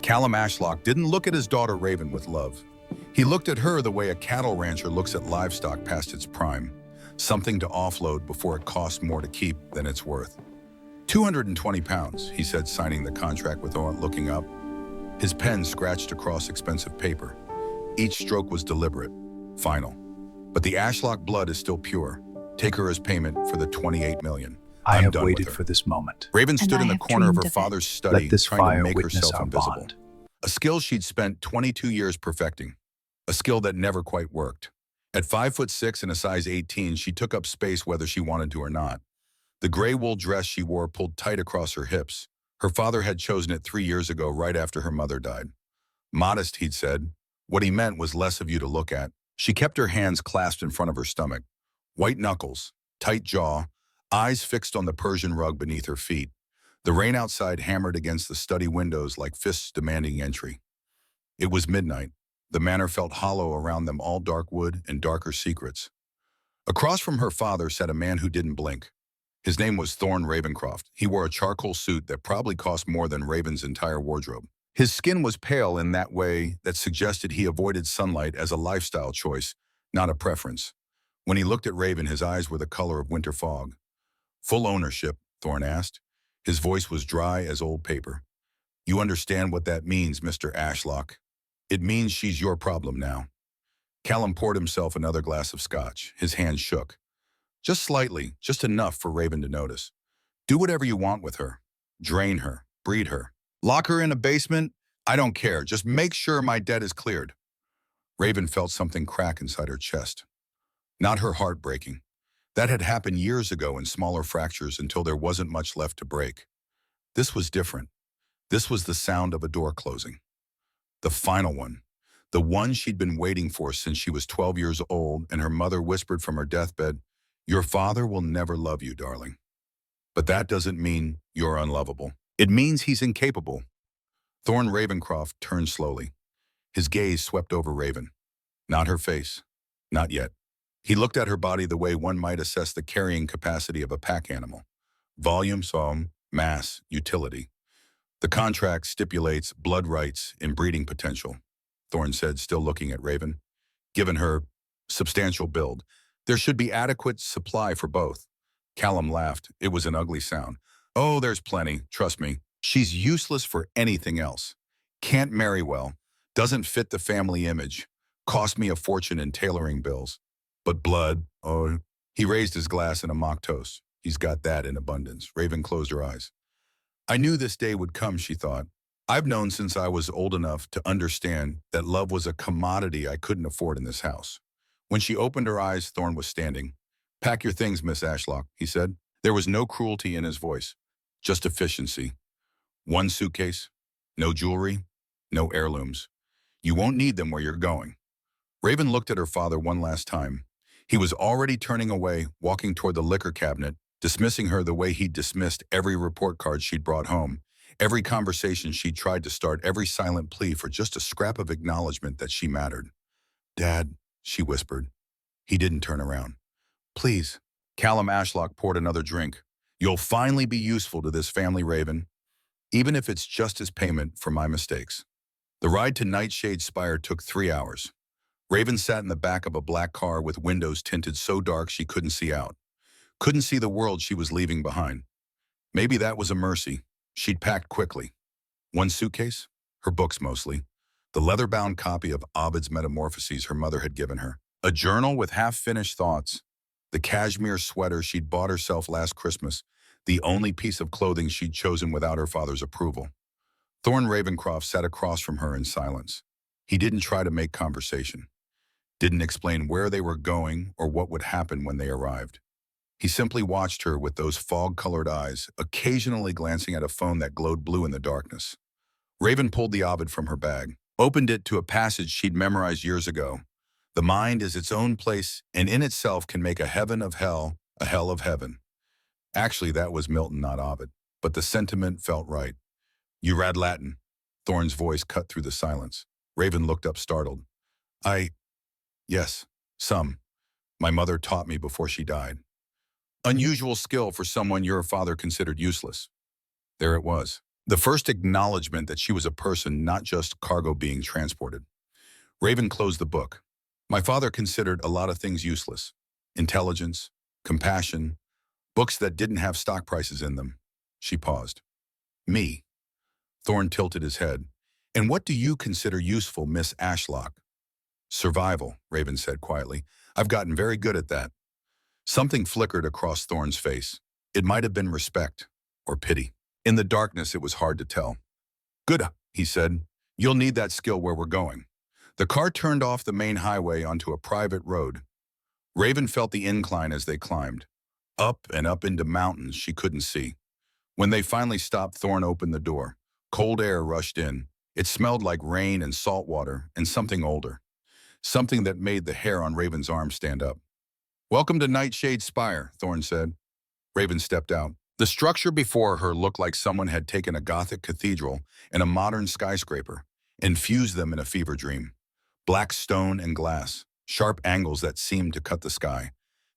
Callum Ashlock didn't look at his daughter Raven with love. He looked at her the way a cattle rancher looks at livestock past its prime, something to offload before it costs more to keep than it's worth. 220 pounds, he said, signing the contract without looking up. His pen scratched across expensive paper. Each stroke was deliberate, final. But the Ashlock blood is still pure. Take her as payment for the 28 million. I have done waited with her. for this moment. Raven stood in the corner of her dreamed of it. father's study, Let this trying to fire make witness herself our invisible. bond. A skill she'd spent 22 years perfecting. A skill that never quite worked. At 5'6" and a size 18, she took up space whether she wanted to or not. The gray wool dress she wore pulled tight across her hips. Her father had chosen it 3 years ago, right after her mother died. Modest, he'd said. What he meant was less of you to look at. She kept her hands clasped in front of her stomach. White knuckles, tight jaw, eyes fixed on the Persian rug beneath her feet. The rain outside hammered against the study windows like fists demanding entry. It was midnight. The manor felt hollow around them, all dark wood and darker secrets. Across from her father sat a man who didn't blink. His name was Thorne Ravencroft. He wore a charcoal suit that probably cost more than Raven's entire wardrobe. His skin was pale in that way that suggested he avoided sunlight as a lifestyle choice, not a preference. When he looked at Raven, his eyes were the color of winter fog. Full ownership, Thorne asked. His voice was dry as old paper. You understand what that means, Mr. Ashlock. It means she's your problem now. Callum poured himself another glass of scotch. His hand shook. Just slightly, just enough for Raven to notice. Do whatever you want with her. Drain her, breed her. Lock her in a basement? I don't care. Just make sure my debt is cleared. Raven felt something crack inside her chest. Not her heart breaking. That had happened years ago in smaller fractures until there wasn't much left to break. This was different. This was the sound of a door closing. The final one. The one she'd been waiting for since she was 12 years old, and her mother whispered from her deathbed, "Your father will never love you, darling." But that doesn't mean you're unlovable. It means he's incapable. Thorne Ravencroft turned slowly. His gaze swept over Raven. Not her face. Not yet. He looked at her body the way one might assess the carrying capacity of a pack animal. Volume, song, mass, utility. The contract stipulates blood rights and breeding potential, Thorne said, still looking at Raven. Given her substantial build, there should be adequate supply for both. Callum laughed. It was an ugly sound. Oh, there's plenty, trust me. She's useless for anything else. Can't marry well. Doesn't fit the family image. Cost me a fortune in tailoring bills. But blood, oh, he raised his glass in a mock toast. He's got that in abundance. Raven closed her eyes. I knew this day would come, she thought. I've known since I was old enough to understand that love was a commodity I couldn't afford in this house. When she opened her eyes, Thorne was standing. Pack your things, Miss Ashlock, he said. There was no cruelty in his voice, just efficiency. One suitcase, no jewelry, no heirlooms. You won't need them where you're going. Raven looked at her father one last time. He was already turning away, walking toward the liquor cabinet, dismissing her the way he'd dismissed every report card she'd brought home, every conversation she'd tried to start, every silent plea for just a scrap of acknowledgement that she mattered. Dad, she whispered. He didn't turn around. Please. Callum Ashlock poured another drink. You'll finally be useful to this family, Raven, even if it's just as payment for my mistakes. The ride to Nightshade Spire took 3 hours. Raven sat in the back of a black car with windows tinted so dark she couldn't see out. Couldn't see the world she was leaving behind. Maybe that was a mercy. She'd packed quickly. One suitcase, her books mostly, the leather-bound copy of Ovid's Metamorphoses her mother had given her, a journal with half-finished thoughts, the cashmere sweater she'd bought herself last Christmas, the only piece of clothing she'd chosen without her father's approval. Thorne Ravencroft sat across from her in silence. He didn't try to make conversation. Didn't explain where they were going or what would happen when they arrived. He simply watched her with those fog-colored eyes, occasionally glancing at a phone that glowed blue in the darkness. Raven pulled the Ovid from her bag, opened it to a passage she'd memorized years ago. The mind is its own place and in itself can make a heaven of hell, a hell of heaven. Actually, that was Milton, not Ovid, but the sentiment felt right. You read Latin? Thorne's voice cut through the silence. Raven looked up startled. Yes, some. My mother taught me before she died. Unusual skill for someone your father considered useless. There it was. The first acknowledgement that she was a person, not just cargo being transported. Raven closed the book. My father considered a lot of things useless. Intelligence, compassion, books that didn't have stock prices in them. She paused. Me. Thorne tilted his head. And what do you consider useful, Miss Ashlock? Survival, Raven said quietly. I've gotten very good at that. Something flickered across Thorne's face. It might have been respect or pity. In the darkness, it was hard to tell. Good, he said. You'll need that skill where we're going. The car turned off the main highway onto a private road. Raven felt the incline as they climbed. Up and up into mountains she couldn't see. When they finally stopped, Thorne opened the door. Cold air rushed in. It smelled like rain and salt water and something older. Something that made the hair on Raven's arm stand up. Welcome to Nightshade Spire, Thorne said. Raven stepped out. The structure before her looked like someone had taken a Gothic cathedral and a modern skyscraper and fused them in a fever dream. Black stone and glass, sharp angles that seemed to cut the sky,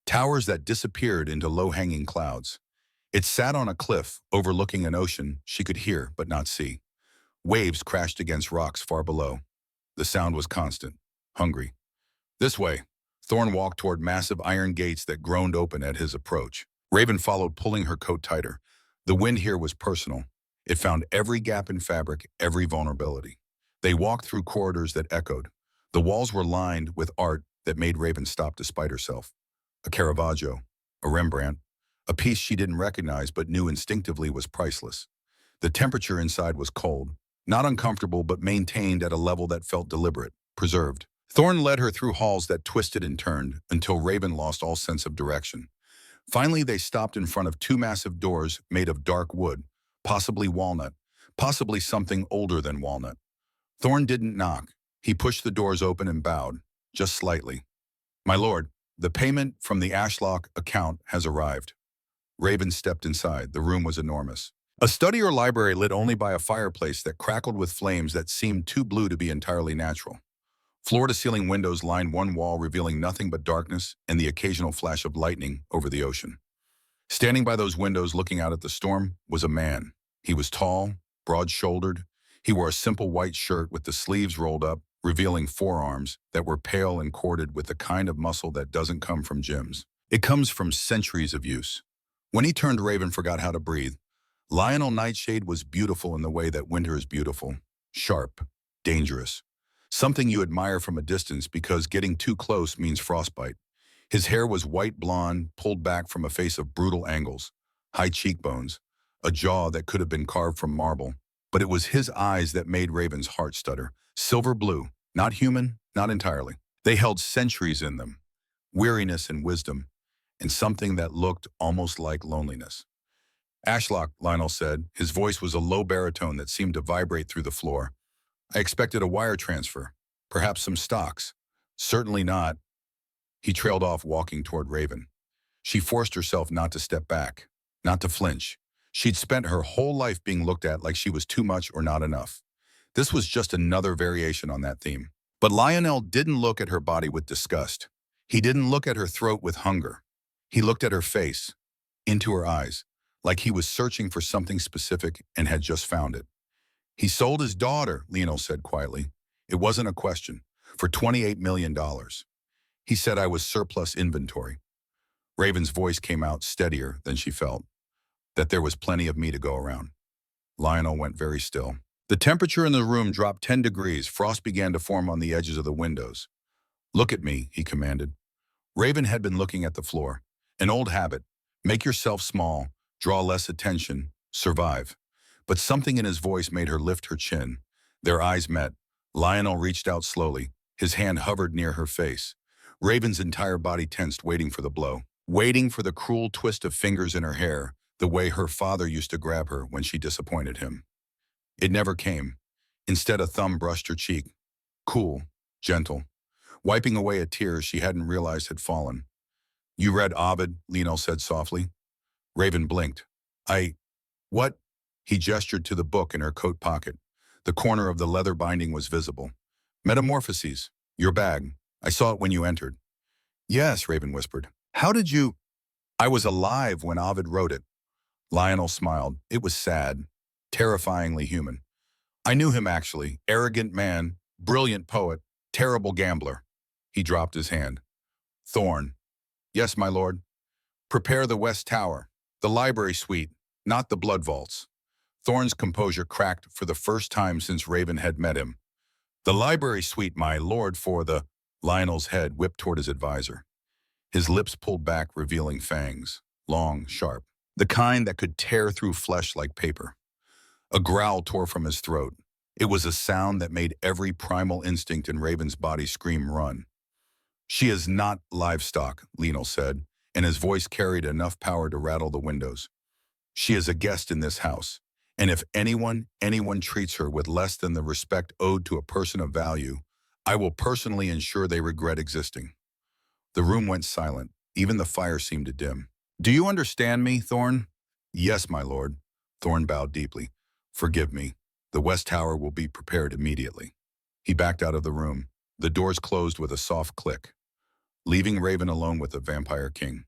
towers that disappeared into low-hanging clouds. It sat on a cliff overlooking an ocean she could hear but not see. Waves crashed against rocks far below. The sound was constant, hungry. This way. Thorne walked toward massive iron gates that groaned open at his approach. Raven followed, pulling her coat tighter. The wind here was personal. It found every gap in fabric, every vulnerability. They walked through corridors that echoed. The walls were lined with art that made Raven stop despite herself. A Caravaggio, a Rembrandt, a piece she didn't recognize but knew instinctively was priceless. The temperature inside was cold, not uncomfortable but maintained at a level that felt deliberate, preserved. Thorne led her through halls that twisted and turned until Raven lost all sense of direction. Finally, they stopped in front of two massive doors made of dark wood, possibly walnut, possibly something older than walnut. Thorne didn't knock. He pushed the doors open and bowed, just slightly. My lord, the payment from the Ashlock account has arrived. Raven stepped inside. The room was enormous. A study or library lit only by a fireplace that crackled with flames that seemed too blue to be entirely natural. Floor-to-ceiling windows lined one wall, revealing nothing but darkness and the occasional flash of lightning over the ocean. Standing by those windows looking out at the storm was a man. He was tall, broad-shouldered. He wore a simple white shirt with the sleeves rolled up, revealing forearms that were pale and corded with the kind of muscle that doesn't come from gyms. It comes from centuries of use. When he turned, Raven forgot how to breathe. Lionel Nightshade was beautiful in the way that winter is beautiful. Sharp, dangerous. Something you admire from a distance because getting too close means frostbite. His hair was white blonde, pulled back from a face of brutal angles, high cheekbones, a jaw that could have been carved from marble. But it was his eyes that made Raven's heart stutter. Silver blue, not human, not entirely. They held centuries in them, weariness and wisdom, and something that looked almost like loneliness. Ashlock, Lionel said. His voice was a low baritone that seemed to vibrate through the floor. I expected a wire transfer, perhaps some stocks. Certainly not. He trailed off, walking toward Raven. She forced herself not to step back, not to flinch. She'd spent her whole life being looked at like she was too much or not enough. This was just another variation on that theme. But Lionel didn't look at her body with disgust. He didn't look at her throat with hunger. He looked at her face, into her eyes, like he was searching for something specific and had just found it. He sold his daughter, Lionel said quietly. It wasn't a question. For $28 million. He said I was surplus inventory. Raven's voice came out steadier than she felt. That there was plenty of me to go around. Lionel went very still. The temperature in the room dropped 10 degrees. Frost began to form on the edges of the windows. Look at me, he commanded. Raven had been looking at the floor. An old habit. Make yourself small, draw less attention, survive. But something in his voice made her lift her chin. Their eyes met. Lionel reached out slowly. His hand hovered near her face. Raven's entire body tensed, waiting for the blow. Waiting for the cruel twist of fingers in her hair, the way her father used to grab her when she disappointed him. It never came. Instead, a thumb brushed her cheek. Cool, gentle, wiping away a tear she hadn't realized had fallen. You read Ovid, Lionel said softly. Raven blinked. What? He gestured to the book in her coat pocket. The corner of the leather binding was visible. Metamorphoses, your bag. I saw it when you entered. Yes, Raven whispered. How did you? I was alive when Ovid wrote it. Lionel smiled. It was sad. terrifyingly human. I knew him actually. Arrogant man, brilliant poet, terrible gambler. He dropped his hand. Thorn. Yes, my lord. Prepare the West Tower, the library suite, not the blood vaults. Thorn's composure cracked for the first time since Raven had met him. The library suite, my lord, for the... Lionel's head whipped toward his advisor. His lips pulled back, revealing fangs, long, sharp, the kind that could tear through flesh like paper. A growl tore from his throat. It was a sound that made every primal instinct in Raven's body scream run. She is not livestock, Lionel said, and his voice carried enough power to rattle the windows. She is a guest in this house, and if anyone treats her with less than the respect owed to a person of value, I will personally ensure they regret existing. The room went silent. Even the fire seemed to dim. Do you understand me, Thorn? Yes, my lord. Thorn bowed deeply. Forgive me. The West Tower will be prepared immediately. He backed out of the room. The doors closed with a soft click, leaving Raven alone with the Vampire King.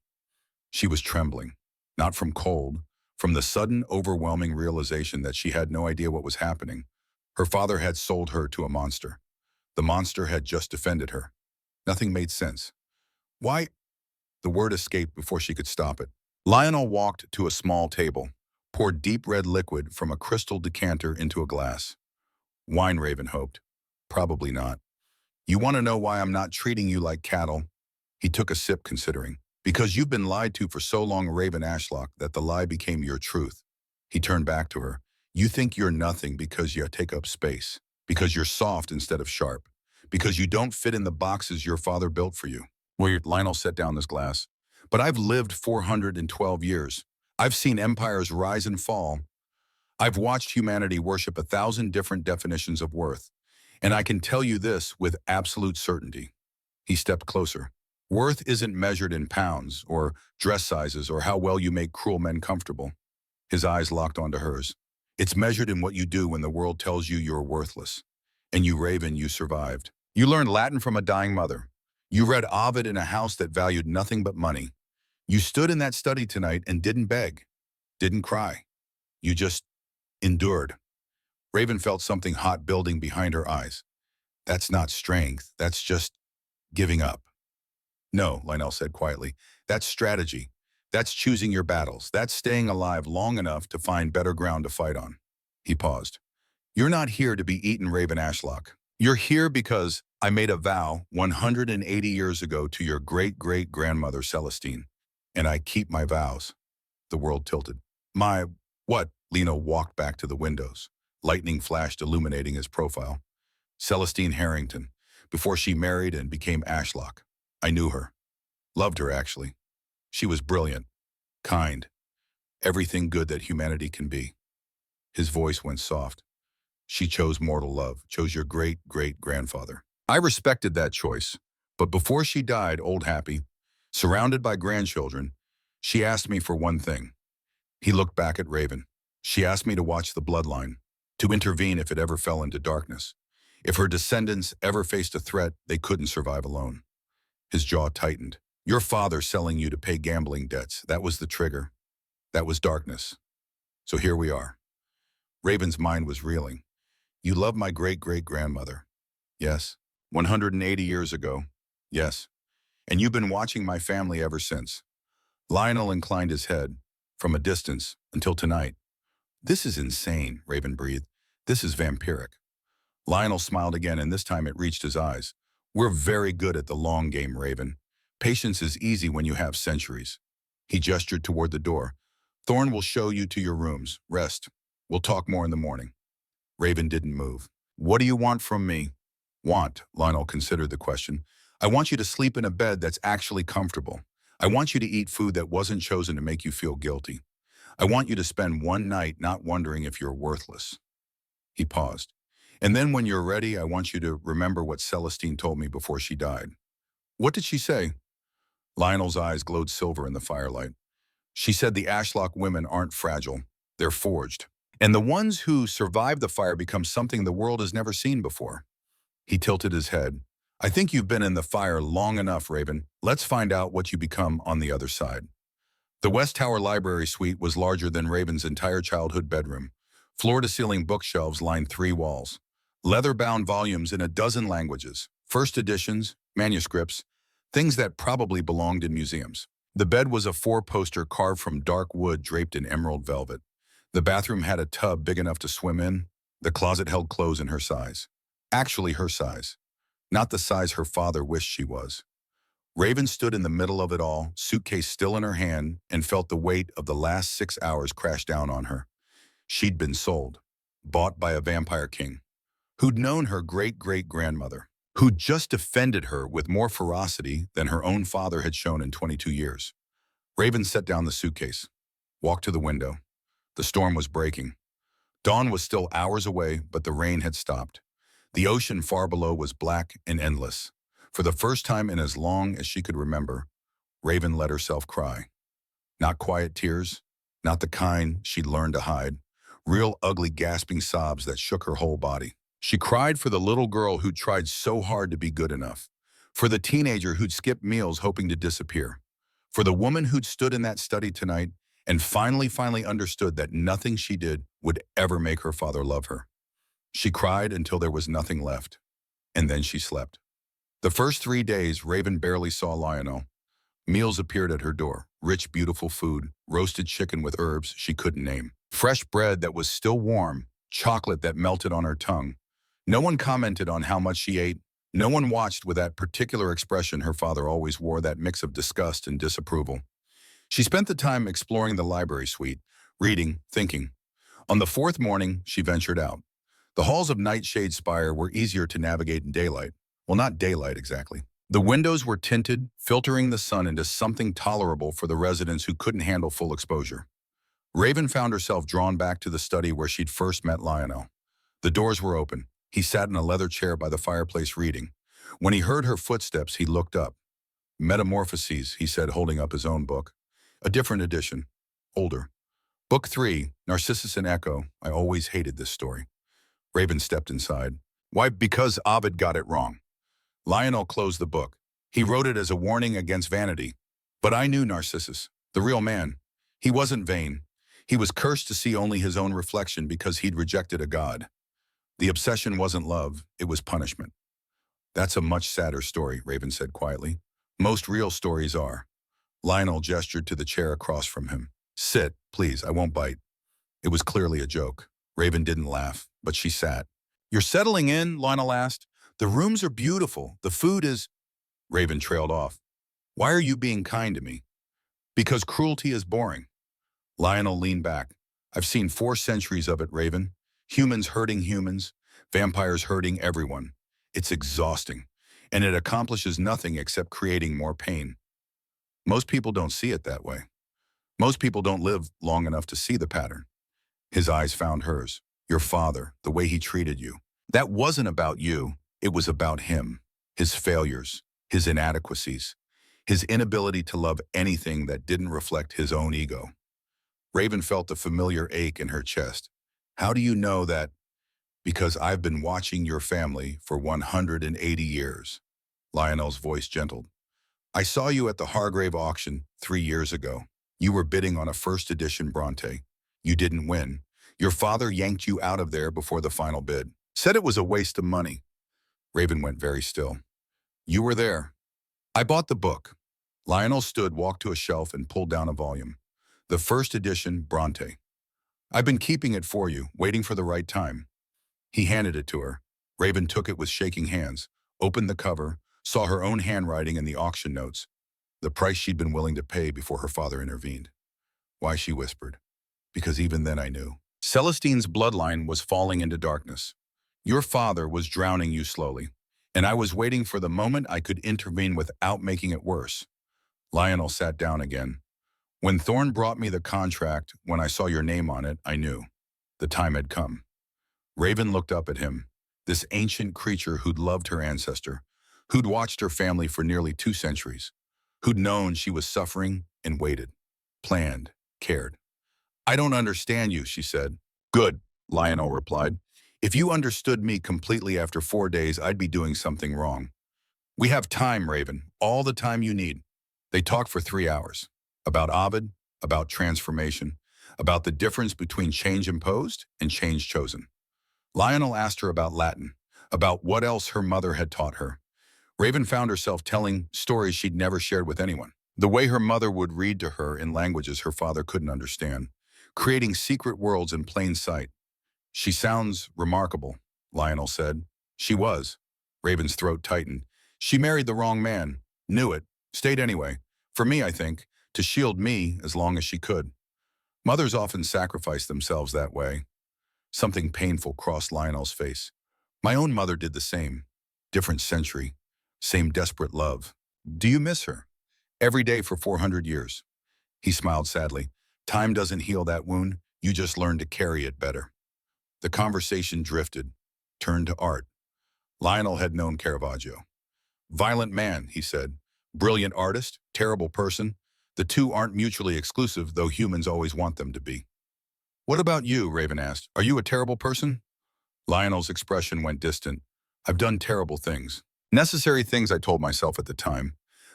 She was trembling, not from cold, from the sudden, overwhelming realization that she had no idea what was happening. Her father had sold her to a monster. The monster had just defended her. Nothing made sense. Why? The word escaped before she could stop it. Lionel walked to a small table, poured deep red liquid from a crystal decanter into a glass. Wine, Raven hoped. Probably not. You want to know why I'm not treating you like cattle? He took a sip, considering. Because you've been lied to for so long, Raven Ashlock, that the lie became your truth. He turned back to her. You think you're nothing because you take up space, because you're soft instead of sharp, because you don't fit in the boxes your father built for you. Lionel set down this glass. But I've lived 412 years. I've seen empires rise and fall. I've watched humanity worship 1,000 different definitions of worth. And I can tell you this with absolute certainty. He stepped closer. Worth isn't measured in pounds or dress sizes or how well you make cruel men comfortable. His eyes locked onto hers. It's measured in what you do when the world tells you you're worthless. And you, Raven, you survived. You learned Latin from a dying mother. You read Ovid in a house that valued nothing but money. You stood in that study tonight and didn't beg, didn't cry. You just endured. Raven felt something hot building behind her eyes. That's not strength, that's just giving up. No, Lionel said quietly. That's strategy. That's choosing your battles. That's staying alive long enough to find better ground to fight on. He paused. You're not here to be eaten, Raven Ashlock. You're here because I made a vow 180 years ago to your great-great-grandmother Celestine, and I keep my vows. The world tilted. My, what? Lino walked back to the windows. Lightning flashed, illuminating his profile. Celestine Harrington, before she married and became Ashlock. I knew her. Loved her, actually. She was brilliant, kind, everything good that humanity can be. His voice went soft. She chose mortal love, chose your great-great-grandfather. I respected that choice, but before she died, old happy, surrounded by grandchildren, she asked me for one thing. He looked back at Raven. She asked me to watch the bloodline, to intervene if it ever fell into darkness. If her descendants ever faced a threat, they couldn't survive alone. His jaw tightened. Your father selling you to pay gambling debts, that was the trigger. That was darkness. So here we are. Raven's mind was reeling. You love my great-great-grandmother. Yes. 180 years ago. Yes. And you've been watching my family ever since. Lionel inclined his head, from a distance, until tonight. This is insane, Raven breathed. This is vampiric. Lionel smiled again, and this time it reached his eyes. We're very good at the long game, Raven. Patience is easy when you have centuries. He gestured toward the door. Thorn will show you to your rooms. Rest. We'll talk more in the morning. Raven didn't move. What do you want from me? Want, Lionel considered the question. I want you to sleep in a bed that's actually comfortable. I want you to eat food that wasn't chosen to make you feel guilty. I want you to spend one night not wondering if you're worthless. He paused. And then when you're ready, I want you to remember what Celestine told me before she died. What did she say? Lionel's eyes glowed silver in the firelight. She said the Ashlock women aren't fragile. They're forged. And the ones who survive the fire become something the world has never seen before. He tilted his head. I think you've been in the fire long enough, Raven. Let's find out what you become on the other side. The West Tower Library Suite was larger than Raven's entire childhood bedroom, Floor-to-ceiling bookshelves lined 3 walls. Leather-bound volumes in a dozen languages. First editions, manuscripts, things that probably belonged in museums. The bed was a 4-poster carved from dark wood draped in emerald velvet. The bathroom had a tub big enough to swim in. The closet held clothes in her size. Actually her size, not the size her father wished she was. Raven stood in the middle of it all, suitcase still in her hand, and felt the weight of the last 6 hours crash down on her. She'd been sold, bought by a vampire king, who'd known her great-great-grandmother, who'd just defended her with more ferocity than her own father had shown in 22 years. Raven set down the suitcase, walked to the window. The storm was breaking. Dawn was still hours away, but the rain had stopped. The ocean far below was black and endless. For the first time in as long as she could remember, Raven let herself cry. Not quiet tears, not the kind she'd learned to hide. Real ugly gasping sobs that shook her whole body. She cried for the little girl who'd tried so hard to be good enough. For the teenager who'd skipped meals hoping to disappear. For the woman who'd stood in that study tonight and finally understood that nothing she did would ever make her father love her. She cried until there was nothing left. And then she slept. The first 3 days, Raven barely saw Lionel. Meals appeared at her door. Rich, beautiful food, roasted chicken with herbs she couldn't name. Fresh bread that was still warm, chocolate that melted on her tongue. No one commented on how much she ate. No one watched with that particular expression her father always wore, that mix of disgust and disapproval. She spent the time exploring the library suite, reading, thinking. On the 4th morning, she ventured out. The halls of Nightshade Spire were easier to navigate in daylight. Well, not daylight exactly. The windows were tinted, filtering the sun into something tolerable for the residents who couldn't handle full exposure. Raven found herself drawn back to the study where she'd first met Lionel. The doors were open. He sat in a leather chair by the fireplace reading. When he heard her footsteps, he looked up. Metamorphoses, he said, holding up his own book. A different edition. Older. Book 3, Narcissus and Echo. I always hated this story. Raven stepped inside. Why? Because Ovid got it wrong. Lionel closed the book. He wrote it as a warning against vanity. But I knew Narcissus, the real man. He wasn't vain. He was cursed to see only his own reflection because he'd rejected a god. The obsession wasn't love, it was punishment. That's a much sadder story, Raven said quietly. Most real stories are. Lionel gestured to the chair across from him. Sit, please, I won't bite. It was clearly a joke. Raven didn't laugh, but she sat. You're settling in? Lionel asked. The rooms are beautiful. The food is... Raven trailed off. Why are you being kind to me? Because cruelty is boring. Lionel leaned back. I've seen 4 centuries of it, Raven. Humans hurting humans, vampires hurting everyone. It's exhausting, and it accomplishes nothing except creating more pain. Most people don't see it that way. Most people don't live long enough to see the pattern. His eyes found hers. Your father, the way he treated you. That wasn't about you. It was about him, his failures, his inadequacies, his inability to love anything that didn't reflect his own ego. Raven felt a familiar ache in her chest. How do you know that? Because I've been watching your family for 180 years. Lionel's voice gentled. I saw you at the Hargrave auction 3 years ago. You were bidding on a first edition Bronte. You didn't win. Your father yanked you out of there before the final bid. Said it was a waste of money. Raven went very still. You were there. I bought the book. Lionel stood, walked to a shelf, and pulled down a volume. The first edition Bronte. I've been keeping it for you, waiting for the right time. He handed it to her. Raven took it with shaking hands, opened the cover, saw her own handwriting in the auction notes, the price she'd been willing to pay before her father intervened. Why, she whispered. Because even then I knew. Celestine's bloodline was falling into darkness. Your father was drowning you slowly, and I was waiting for the moment I could intervene without making it worse. Lionel sat down again. When Thorne brought me the contract, when I saw your name on it, I knew. The time had come. Raven looked up at him, this ancient creature who'd loved her ancestor, who'd watched her family for nearly 2 centuries, who'd known she was suffering and waited, planned, cared. I don't understand you, she said. Good, Lionel replied. If you understood me completely after 4 days, I'd be doing something wrong. We have time, Raven, all the time you need. They talked for 3 hours. About Ovid, about transformation, about the difference between change imposed and change chosen. Lionel asked her about Latin, about what else her mother had taught her. Raven found herself telling stories she'd never shared with anyone. The way her mother would read to her in languages her father couldn't understand, creating secret worlds in plain sight. She sounds remarkable, Lionel said. She was. Raven's throat tightened. She married the wrong man, knew it, stayed anyway. For me, I think, to shield me as long as she could. Mothers often sacrifice themselves that way. Something painful crossed Lionel's face. My own mother did the same. Different century. Same desperate love. Do you miss her? Every day for 400 years. He smiled sadly. Time doesn't heal that wound. You just learn to carry it better. The conversation drifted, turned to art. Lionel had known Caravaggio. Violent man, he said. Brilliant artist, terrible person. The two aren't mutually exclusive, though humans always want them to be. What about you, Raven asked. Are you a terrible person? Lionel's expression went distant. I've done terrible things. Necessary things, I told myself at the time.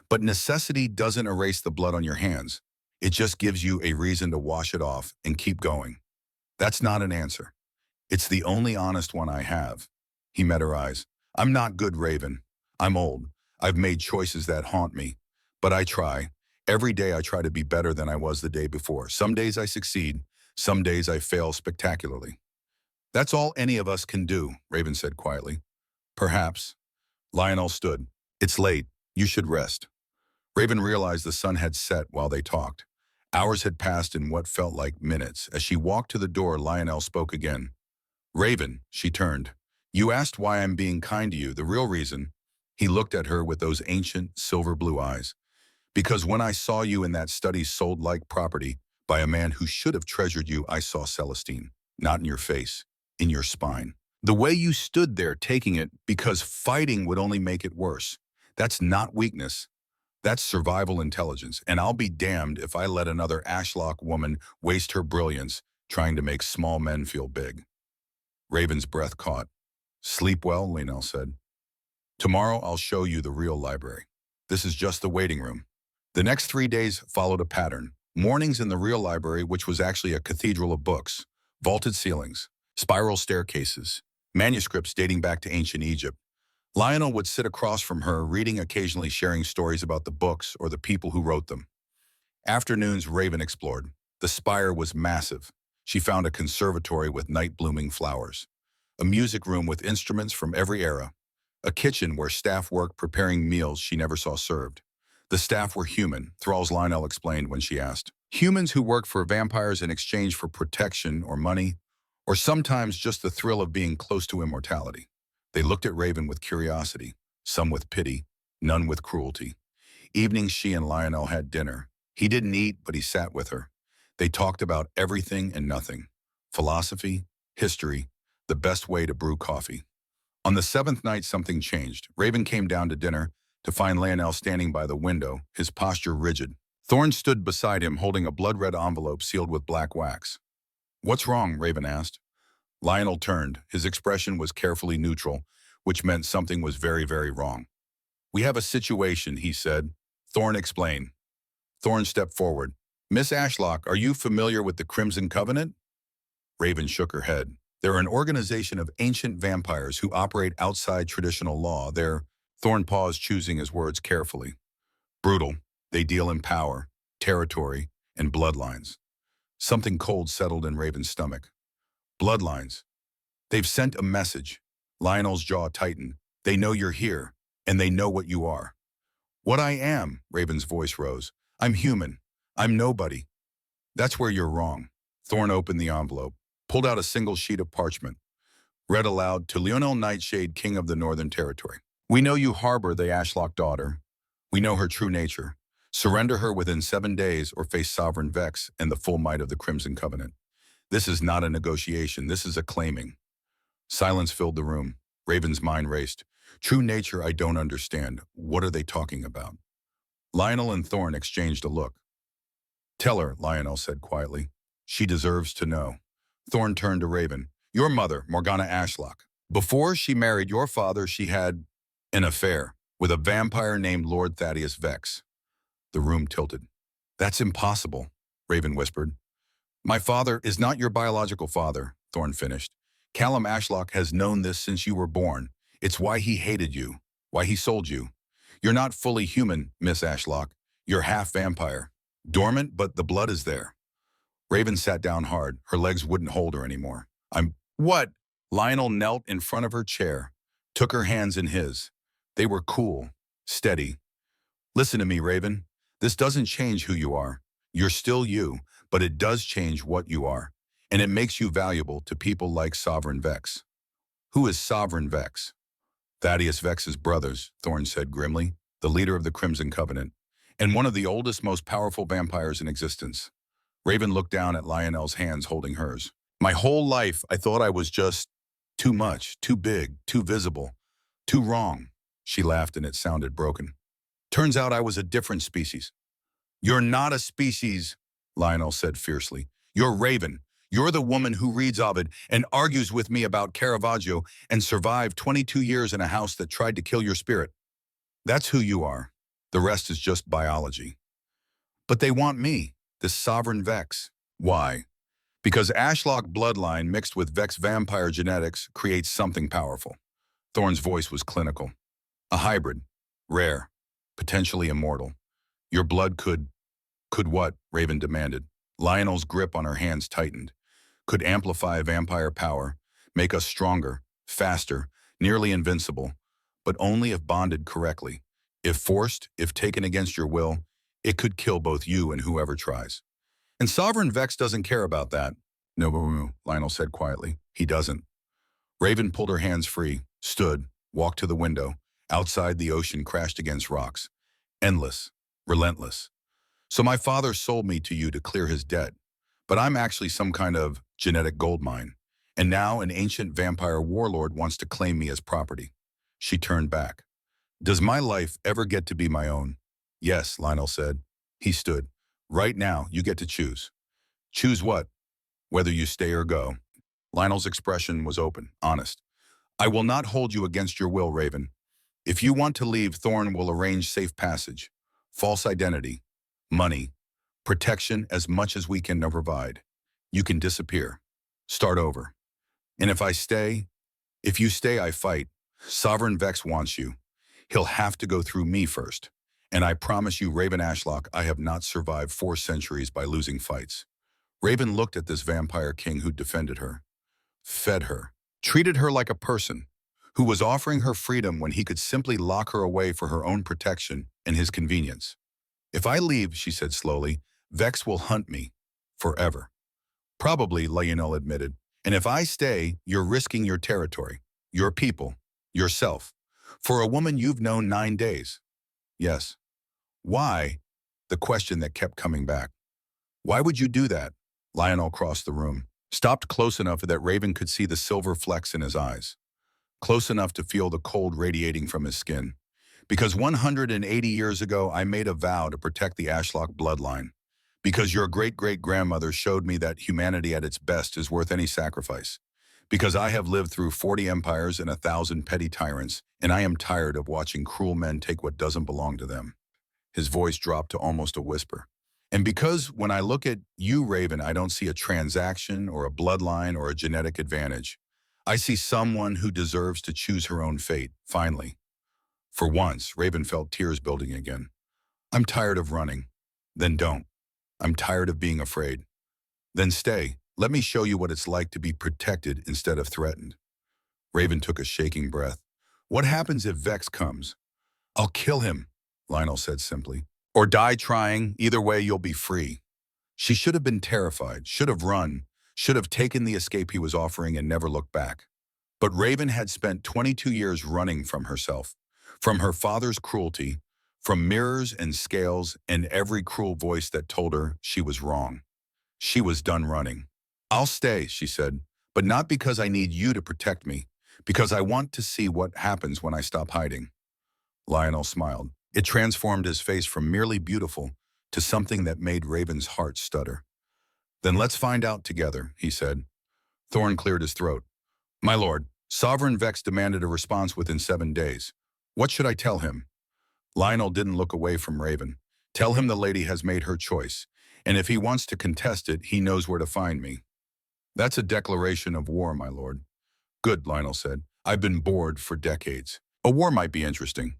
But necessity doesn't erase the blood on your hands. It just gives you a reason to wash it off and keep going. That's not an answer. It's the only honest one I have. He met her eyes. I'm not good, Raven. I'm old. I've made choices that haunt me. But I try. Every day I try to be better than I was the day before. Some days I succeed. Some days I fail spectacularly. That's all any of us can do, Raven said quietly. Perhaps. Lionel stood. It's late. You should rest. Raven realized the sun had set while they talked. Hours had passed in what felt like minutes. As she walked to the door, Lionel spoke again. Raven, she turned. You asked why I'm being kind to you. The real reason. He looked at her with those ancient, silver blue eyes. Because when I saw you in that study sold like property by a man who should have treasured you, I saw Celestine. Not in your face, in your spine. The way you stood there taking it because fighting would only make it worse. That's not weakness. That's survival intelligence, and I'll be damned if I let another Ashlock woman waste her brilliance trying to make small men feel big. Raven's breath caught. Sleep well, Lionel said. Tomorrow I'll show you the real library. This is just the waiting room. The next 3 days followed a pattern. Mornings in the real library, which was actually a cathedral of books, vaulted ceilings, spiral staircases, manuscripts dating back to ancient Egypt. Lionel would sit across from her, reading, occasionally sharing stories about the books or the people who wrote them. Afternoons, Raven explored. The spire was massive. She found a conservatory with night-blooming flowers, a music room with instruments from every era, a kitchen where staff worked preparing meals she never saw served. The staff were human, thralls, Lionel explained when she asked. Humans who worked for vampires in exchange for protection or money, or sometimes just the thrill of being close to immortality. They looked at Raven with curiosity, some with pity, none with cruelty. Evenings she and Lionel had dinner. He didn't eat, but he sat with her. They talked about everything and nothing. Philosophy, history, the best way to brew coffee. On the 7th night, something changed. Raven came down to dinner to find Lionel standing by the window, his posture rigid. Thorne stood beside him, holding a blood-red envelope sealed with black wax. What's wrong? Raven asked. Lionel turned. His expression was carefully neutral, which meant something was very, very wrong. We have a situation, he said. Thorne explained. Thorne stepped forward. Miss Ashlock, are you familiar with the Crimson Covenant? Raven shook her head. They're an organization of ancient vampires who operate outside traditional law. Thorne paused, choosing his words carefully. Brutal. They deal in power, territory, and bloodlines. Something cold settled in Raven's stomach. Bloodlines. They've sent a message. Lionel's jaw tightened. They know you're here, and they know what you are. What I am, Raven's voice rose. I'm human. I'm nobody. That's where you're wrong. Thorne opened the envelope, pulled out a single sheet of parchment, read aloud to Lionel Nightshade, King of the Northern Territory. We know you harbor the Ashlock daughter. We know her true nature. Surrender her within 7 days or face sovereign vex and the full might of the Crimson Covenant. This is not a negotiation. This is a claiming. Silence filled the room. Raven's mind raced. True nature I don't understand. What are they talking about? Lionel and Thorne exchanged a look. Tell her, Lionel said quietly. She deserves to know. Thorne turned to Raven. Your mother, Morgana Ashlock. Before she married your father, she had an affair with a vampire named Lord Thaddeus Vex. The room tilted. That's impossible, Raven whispered. My father is not your biological father, Thorne finished. Callum Ashlock has known this since you were born. It's why he hated you, why he sold you. You're not fully human, Miss Ashlock. You're half vampire. Dormant, but the blood is there. Raven sat down hard. Her legs wouldn't hold her anymore. What? Lionel knelt in front of her chair, took her hands in his. They were cool, steady. Listen to me, Raven. This doesn't change who you are. You're still you, but it does change what you are. And it makes you valuable to people like Sovereign Vex. Who is Sovereign Vex? Thaddeus Vex's brothers, Thorne said grimly, the leader of the Crimson Covenant, and one of the oldest, most powerful vampires in existence. Raven looked down at Lionel's hands holding hers. My whole life, I thought I was just too much, too big, too visible, too wrong. She laughed and it sounded broken. Turns out I was a different species. You're not a species, Lionel said fiercely. You're Raven. You're the woman who reads Ovid and argues with me about Caravaggio and survived 22 years in a house that tried to kill your spirit. That's who you are. The rest is just biology. But they want me, this Sovereign Vex. Why? Because Ashlock bloodline mixed with Vex vampire genetics creates something powerful. Thorne's voice was clinical. A hybrid. Rare. Potentially immortal. Your blood could what? Raven demanded. Lionel's grip on her hands tightened. Could amplify vampire power, make us stronger, faster, nearly invincible, but only if bonded correctly. If forced, if taken against your will, it could kill both you and whoever tries. And Sovereign Vex doesn't care about that. No, Lionel said quietly. He doesn't. Raven pulled her hands free, stood, walked to the window. Outside, the ocean crashed against rocks. Endless, relentless. So my father sold me to you to clear his debt, but I'm actually some kind of genetic gold mine. And now an ancient vampire warlord wants to claim me as property. She turned back. Does my life ever get to be my own? Yes, Lionel said. He stood. Right now, you get to choose. Choose what? Whether you stay or go. Lionel's expression was open, honest. I will not hold you against your will, Raven. If you want to leave, Thorne will arrange safe passage, false identity, money, protection as much as we can provide. You can disappear. Start over. And if you stay, I fight. Sovereign Vex wants you. He'll have to go through me first. And I promise you, Raven Ashlock, I have not survived 4 centuries by losing fights. Raven looked at this vampire king who defended her, fed her, treated her like a person, who was offering her freedom when he could simply lock her away for her own protection and his convenience. If I leave, she said slowly, Vex will hunt me. Forever. Probably, Lionel admitted. And if I stay, you're risking your territory, your people, yourself. For a woman you've known 9 days. Yes. Why? The question that kept coming back. Why would you do that? Lionel crossed the room, stopped close enough that Raven could see the silver flecks in his eyes, close enough to feel the cold radiating from his skin. Because 180 years ago, I made a vow to protect the Ashlock bloodline. Because your great-great-grandmother showed me that humanity at its best is worth any sacrifice. Because I have lived through 40 empires and 1,000 petty tyrants, and I am tired of watching cruel men take what doesn't belong to them. His voice dropped to almost a whisper. And because when I look at you, Raven, I don't see a transaction or a bloodline or a genetic advantage. I see someone who deserves to choose her own fate, finally. For once, Raven felt tears building again. I'm tired of running. Then don't. I'm tired of being afraid. Then stay. Let me show you what it's like to be protected instead of threatened. Raven took a shaking breath. What happens if Vex comes? I'll kill him, Lionel said simply. Or die trying. Either way, you'll be free. She should have been terrified, should have run, should have taken the escape he was offering and never looked back. But Raven had spent 22 years running from herself, from her father's cruelty, from mirrors and scales and every cruel voice that told her she was wrong. She was done running. I'll stay, she said, but not because I need you to protect me, because I want to see what happens when I stop hiding. Lionel smiled. It transformed his face from merely beautiful to something that made Raven's heart stutter. Then let's find out together, he said. Thorne cleared his throat. My lord, Sovereign Vex demanded a response within 7 days. What should I tell him? Lionel didn't look away from Raven. Tell him the lady has made her choice, And if he wants to contest it, he knows where to find me. That's a declaration of war, my lord. Good, Lionel said. I've been bored for decades. A war might be interesting.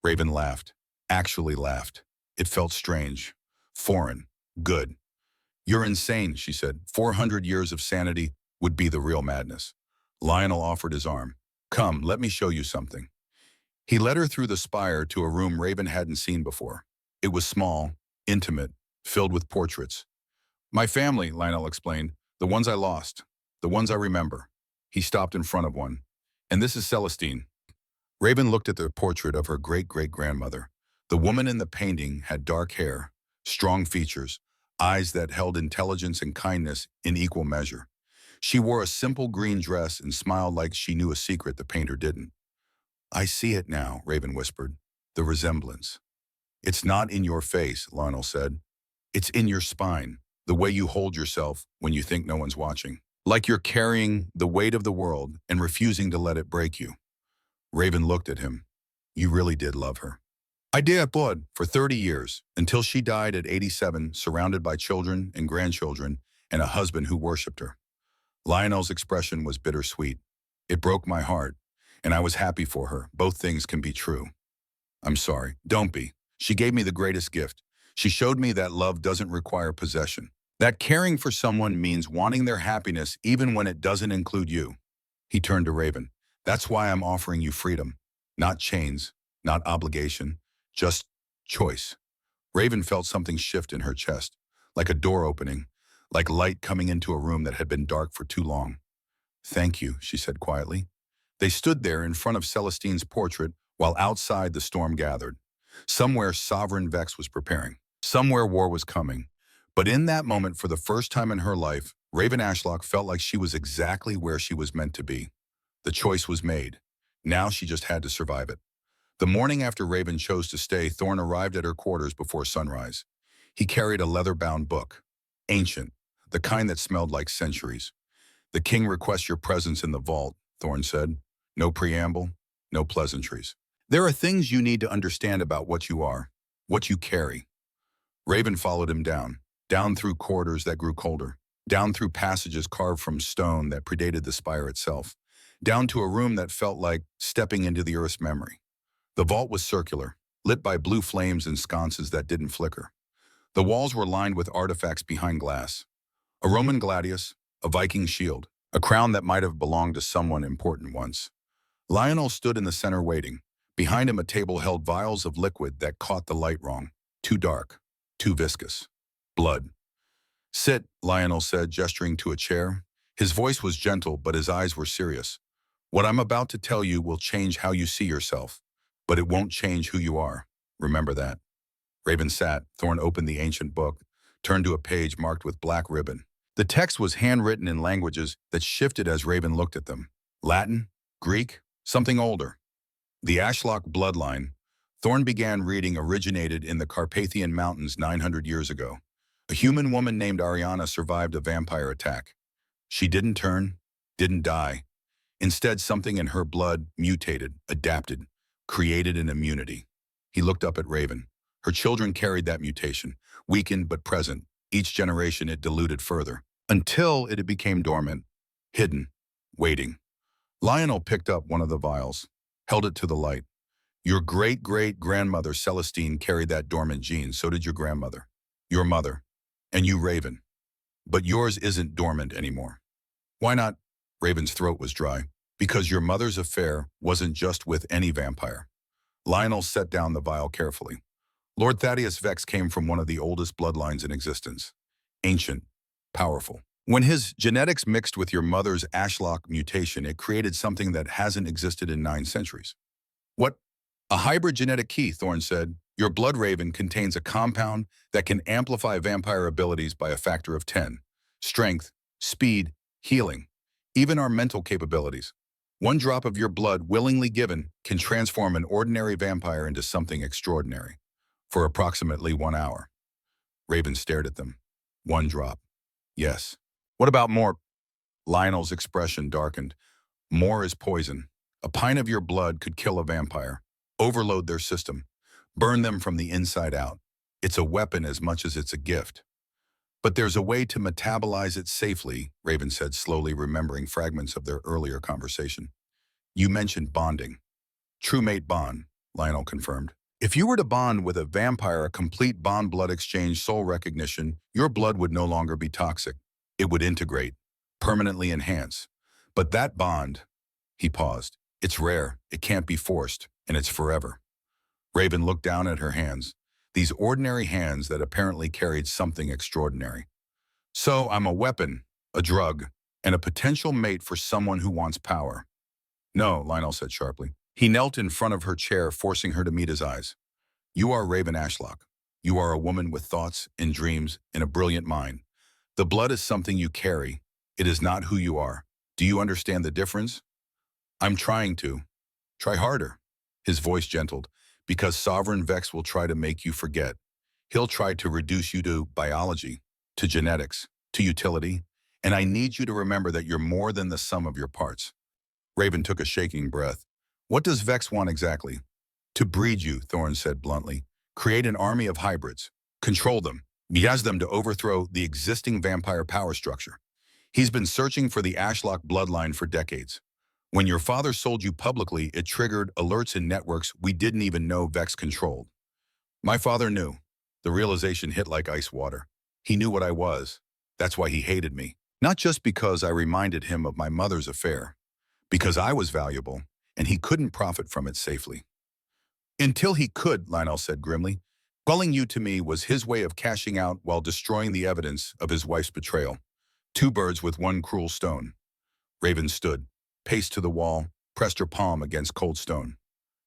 Raven laughed. Actually laughed. It felt strange. Foreign. Good. You're insane, she said. 400 years of sanity would be the real madness. Lionel offered his arm. Come, let me show you something. He led her through the spire to a room Raven hadn't seen before. It was small, intimate, filled with portraits. My family, Lionel explained. The ones I lost. The ones I remember. He stopped in front of one. And this is Celestine. Raven looked at the portrait of her great-great-grandmother. The woman in the painting had dark hair, strong features, eyes that held intelligence and kindness in equal measure. She wore a simple green dress and smiled like she knew a secret the painter didn't. I see it now, Raven whispered. The resemblance. It's not in your face, Lionel said. It's in your spine, the way you hold yourself when you think no one's watching. Like you're carrying the weight of the world and refusing to let it break you. Raven looked at him. You really did love her. I did, Bud, for 30 years, until she died at 87, surrounded by children and grandchildren and a husband who worshipped her. Lionel's expression was bittersweet. It broke my heart, and I was happy for her. Both things can be true. I'm sorry. Don't be. She gave me the greatest gift. She showed me that love doesn't require possession. That caring for someone means wanting their happiness even when it doesn't include you. He turned to Raven. That's why I'm offering you freedom. Not chains, not obligation, just choice. Raven felt something shift in her chest, like a door opening, like light coming into a room that had been dark for too long. Thank you, she said quietly. They stood there in front of Celestine's portrait while outside the storm gathered. Somewhere Sovereign Vex was preparing. Somewhere war was coming. But in that moment, for the first time in her life, Raven Ashlock felt like she was exactly where she was meant to be. The choice was made. Now she just had to survive it. The morning after Raven chose to stay, Thorn arrived at her quarters before sunrise. He carried a leather-bound book. Ancient, the kind that smelled like centuries. The king requests your presence in the vault, Thorn said. No preamble, no pleasantries. There are things you need to understand about what you are, what you carry. Raven followed him down through corridors that grew colder, down through passages carved from stone that predated the spire itself, down to a room that felt like stepping into the earth's memory. The vault was circular, lit by blue flames and sconces that didn't flicker. The walls were lined with artifacts behind glass. A Roman gladius, a Viking shield, a crown that might have belonged to someone important once. Lionel stood in the center waiting. Behind him, a table held vials of liquid that caught the light wrong. Too dark, too viscous. Blood. Sit, Lionel said, gesturing to a chair. His voice was gentle, but his eyes were serious. What I'm about to tell you will change how you see yourself, but it won't change who you are. Remember that. Raven sat. Thorn opened the ancient book, turned to a page marked with black ribbon. The text was handwritten in languages that shifted as Raven looked at them. Latin, Greek, something older. The Ashlock bloodline, Thorn began reading, originated in the Carpathian Mountains 900 years ago. A human woman named Ariana survived a vampire attack. She didn't turn, didn't die. Instead, something in her blood mutated, adapted, created an immunity. He looked up at Raven. Her children carried that mutation, weakened but present. Each generation it diluted further, until it became dormant, hidden, waiting. Lionel picked up one of the vials, held it to the light. Your great-great-grandmother Celestine carried that dormant gene, so did your grandmother, your mother, and you, Raven. But yours isn't dormant anymore. Why not? Raven's throat was dry. Because your mother's affair wasn't just with any vampire. Lionel set down the vial carefully. Lord Thaddeus Vex came from one of the oldest bloodlines in existence. Ancient, powerful. When his genetics mixed with your mother's Ashlock mutation, it created something that hasn't existed in 9 centuries. What? A hybrid genetic key, Thorn said. Your blood raven contains a compound that can amplify vampire abilities by a factor of 10. Strength, speed, healing, even our mental capabilities. One drop of your blood willingly given can transform an ordinary vampire into something extraordinary. For approximately 1 hour. Raven stared at them. 1 drop. Yes. What about more? Lionel's expression darkened. More is poison. A pint of your blood could kill a vampire, overload their system, burn them from the inside out. It's a weapon as much as it's a gift. But there's a way to metabolize it safely, Raven said, slowly remembering fragments of their earlier conversation. You mentioned bonding. True mate bond, Lionel confirmed. If you were to bond with a vampire, a complete bond blood exchange, soul recognition, your blood would no longer be toxic. It would integrate, permanently enhance. But that bond, he paused, it's rare, it can't be forced, and it's forever. Raven looked down at her hands, these ordinary hands that apparently carried something extraordinary. So I'm a weapon, a drug, and a potential mate for someone who wants power. No, Lionel said sharply. He knelt in front of her chair, forcing her to meet his eyes. You are Raven Ashlock. You are a woman with thoughts and dreams and a brilliant mind. The blood is something you carry. It is not who you are. Do you understand the difference? I'm trying to. Try harder. His voice gentled. Because Sovereign Vex will try to make you forget. He'll try to reduce you to biology, to genetics, to utility. And I need you to remember that you're more than the sum of your parts. Raven took a shaking breath. What does Vex want exactly? To breed you, Thorne said bluntly. Create an army of hybrids. Control them. He has them to overthrow the existing vampire power structure. He's been searching for the Ashlock bloodline for decades. When your father sold you publicly, it triggered alerts in networks we didn't even know Vex controlled. My father knew. The realization hit like ice water. He knew what I was. That's why he hated me. Not just because I reminded him of my mother's affair. Because I was valuable, and he couldn't profit from it safely. Until he could, Lionel said grimly. Calling you to me was his way of cashing out while destroying the evidence of his wife's betrayal. Two birds with one cruel stone. Raven stood, paced to the wall, pressed her palm against cold stone.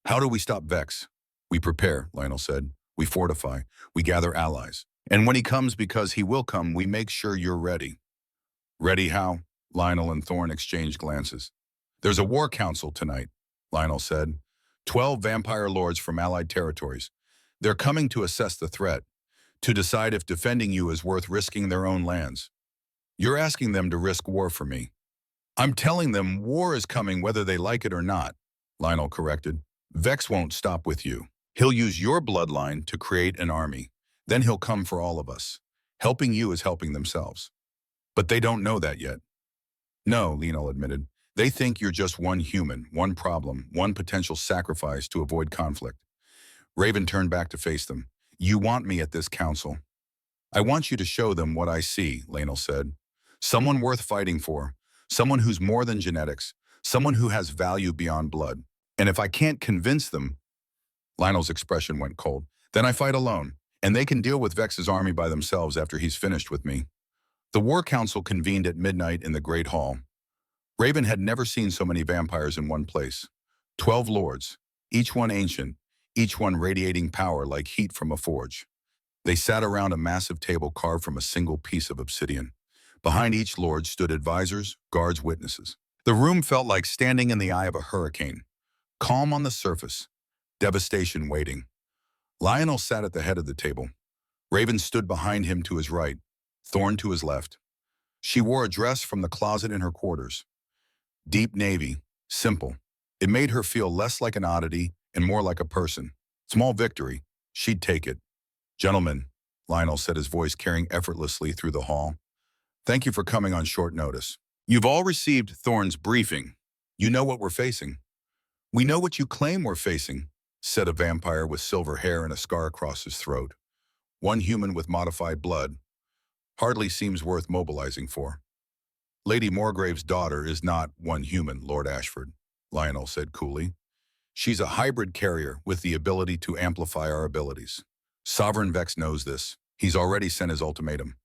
How do we stop Vex? We prepare, Lionel said. We fortify. We gather allies. And when he comes, because he will come, we make sure you're ready. Ready how? Lionel and Thorne exchanged glances. There's a war council tonight, Lionel said. 12 vampire lords from allied territories. They're coming to assess the threat, to decide if defending you is worth risking their own lands. You're asking them to risk war for me. I'm telling them war is coming whether they like it or not, Lionel corrected. Vex won't stop with you. He'll use your bloodline to create an army. Then he'll come for all of us. Helping you is helping themselves. But they don't know that yet. No, Lionel admitted. They think you're just one human, one problem, one potential sacrifice to avoid conflict. Raven turned back to face them. You want me at this council. I want you to show them what I see, Lionel said. Someone worth fighting for. Someone who's more than genetics. Someone who has value beyond blood. And if I can't convince them, Lionel's expression went cold, then I fight alone, and they can deal with Vex's army by themselves after he's finished with me. The War Council convened at midnight in the Great Hall. Raven had never seen so many vampires in one place. 12 lords, each one ancient, each one radiating power like heat from a forge. They sat around a massive table carved from a single piece of obsidian. Behind each lord stood advisors, guards, witnesses. The room felt like standing in the eye of a hurricane. Calm on the surface, devastation waiting. Lionel sat at the head of the table. Raven stood behind him to his right, Thorne to his left. She wore a dress from the closet in her quarters. Deep navy, simple. It made her feel less like an oddity and more like a person. Small victory. She'd take it. Gentlemen, Lionel said, his voice carrying effortlessly through the hall. Thank you for coming on short notice. You've all received Thorne's briefing. You know what we're facing. We know what you claim we're facing, said a vampire with silver hair and a scar across his throat. One human with modified blood. Hardly seems worth mobilizing for. Lady Morgrave's daughter is not one human, Lord Ashford, Lionel said coolly. She's a hybrid carrier with the ability to amplify our abilities. Sovereign Vex knows this. He's already sent his ultimatum.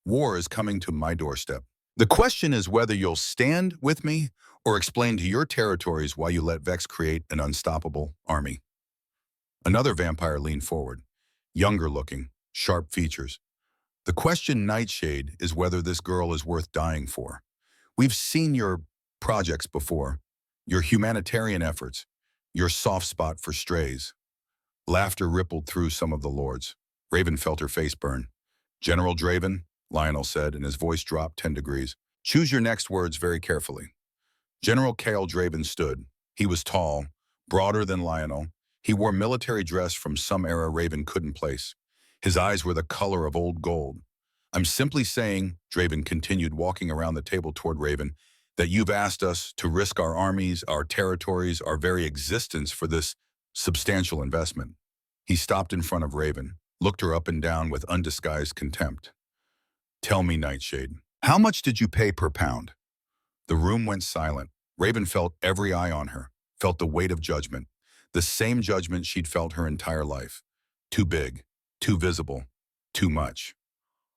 War is coming to my doorstep. The question is whether you'll stand with me or explain to your territories why you let Vex create an unstoppable army. Another vampire leaned forward, younger looking, sharp features. The question, Nightshade, is whether this girl is worth dying for. We've seen your projects before, your humanitarian efforts, your soft spot for strays. Laughter rippled through some of the lords. Raven felt her face burn. General Draven, Lionel said, and his voice dropped 10 degrees. Choose your next words very carefully. General Cale Draven stood. He was tall, broader than Lionel. He wore military dress from some era Raven couldn't place. His eyes were the color of old gold. I'm simply saying, Draven continued, walking around the table toward Raven, that you've asked us to risk our armies, our territories, our very existence for this substantial investment. He stopped in front of Raven, looked her up and down with undisguised contempt. Tell me, Nightshade, how much did you pay per pound? The room went silent. Raven felt every eye on her, felt the weight of judgment, the same judgment she'd felt her entire life. Too big, too visible, too much.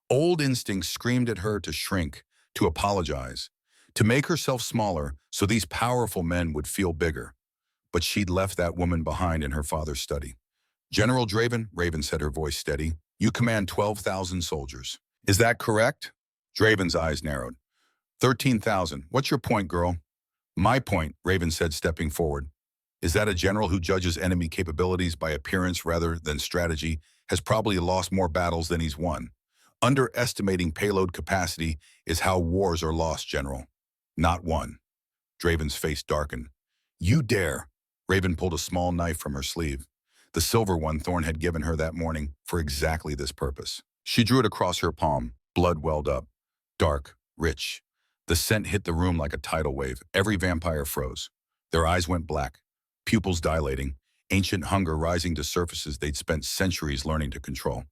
Old instincts screamed at her to shrink, to apologize, to make herself smaller so these powerful men would feel bigger. But she'd left that woman behind in her father's study. General Draven, Raven said, her voice steady, you command 12,000 soldiers. Is that correct? Draven's eyes narrowed. 13,000. What's your point, girl? My point, Raven said, stepping forward, is that a general who judges enemy capabilities by appearance rather than strategy has probably lost more battles than he's won. Underestimating payload capacity is how wars are lost, General. Not won. Draven's face darkened. You dare. Raven pulled a small knife from her sleeve, the silver one Thorn had given her that morning for exactly this purpose. She drew it across her palm. Blood welled up. Dark, rich. The scent hit the room like a tidal wave. Every vampire froze. Their eyes went black, pupils dilating, ancient hunger rising to surfaces they'd spent centuries learning to control.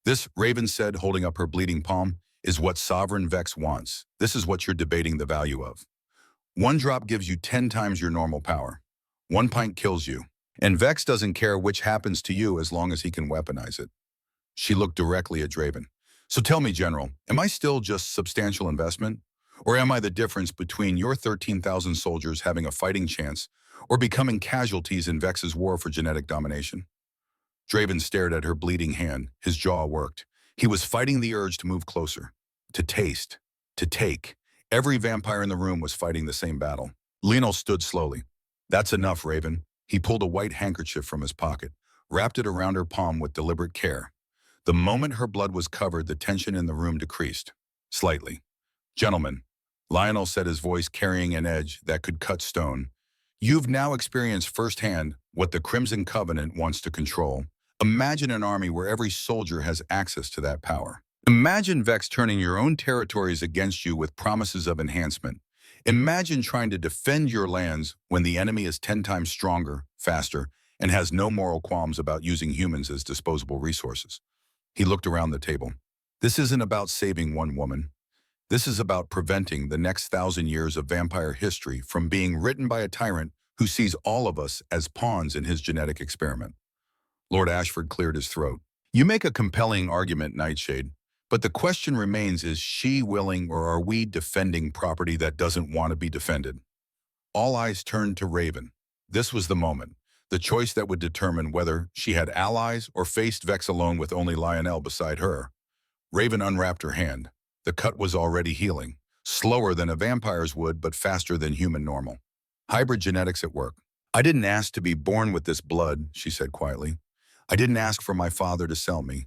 This, Raven said, holding up her bleeding palm, is what Sovereign Vex wants. This is what you're debating the value of. 1 drop gives you 10 times your normal power. 1 pint kills you. And Vex doesn't care which happens to you as long as he can weaponize it. She looked directly at Draven. So tell me, General, am I still just substantial investment? Or am I the difference between your 13,000 soldiers having a fighting chance or becoming casualties in Vex's war for genetic domination? Draven stared at her bleeding hand. His jaw worked. He was fighting the urge to move closer, to taste, to take. Every vampire in the room was fighting the same battle. Lionel stood slowly. That's enough, Raven. He pulled a white handkerchief from his pocket, wrapped it around her palm with deliberate care. The moment her blood was covered, the tension in the room decreased. Slightly. Gentlemen, Lionel said, his voice carrying an edge that could cut stone, you've now experienced firsthand what the Crimson Covenant wants to control. Imagine an army where every soldier has access to that power. Imagine Vex turning your own territories against you with promises of enhancement. Imagine trying to defend your lands when the enemy is 10 times stronger, faster, and has no moral qualms about using humans as disposable resources. He looked around the table. This isn't about saving one woman. This is about preventing the next 1,000 years of vampire history from being written by a tyrant who sees all of us as pawns in his genetic experiment. Lord Ashford cleared his throat. You make a compelling argument, Nightshade, but the question remains, is she willing, or are we defending property that doesn't want to be defended? All eyes turned to Raven. This was the moment, the choice that would determine whether she had allies or faced Vex alone with only Lionel beside her. Raven unwrapped her hand. The cut was already healing, slower than a vampire's would, but faster than human normal. Hybrid genetics at work. I didn't ask to be born with this blood, she said quietly. I didn't ask for my father to sell me.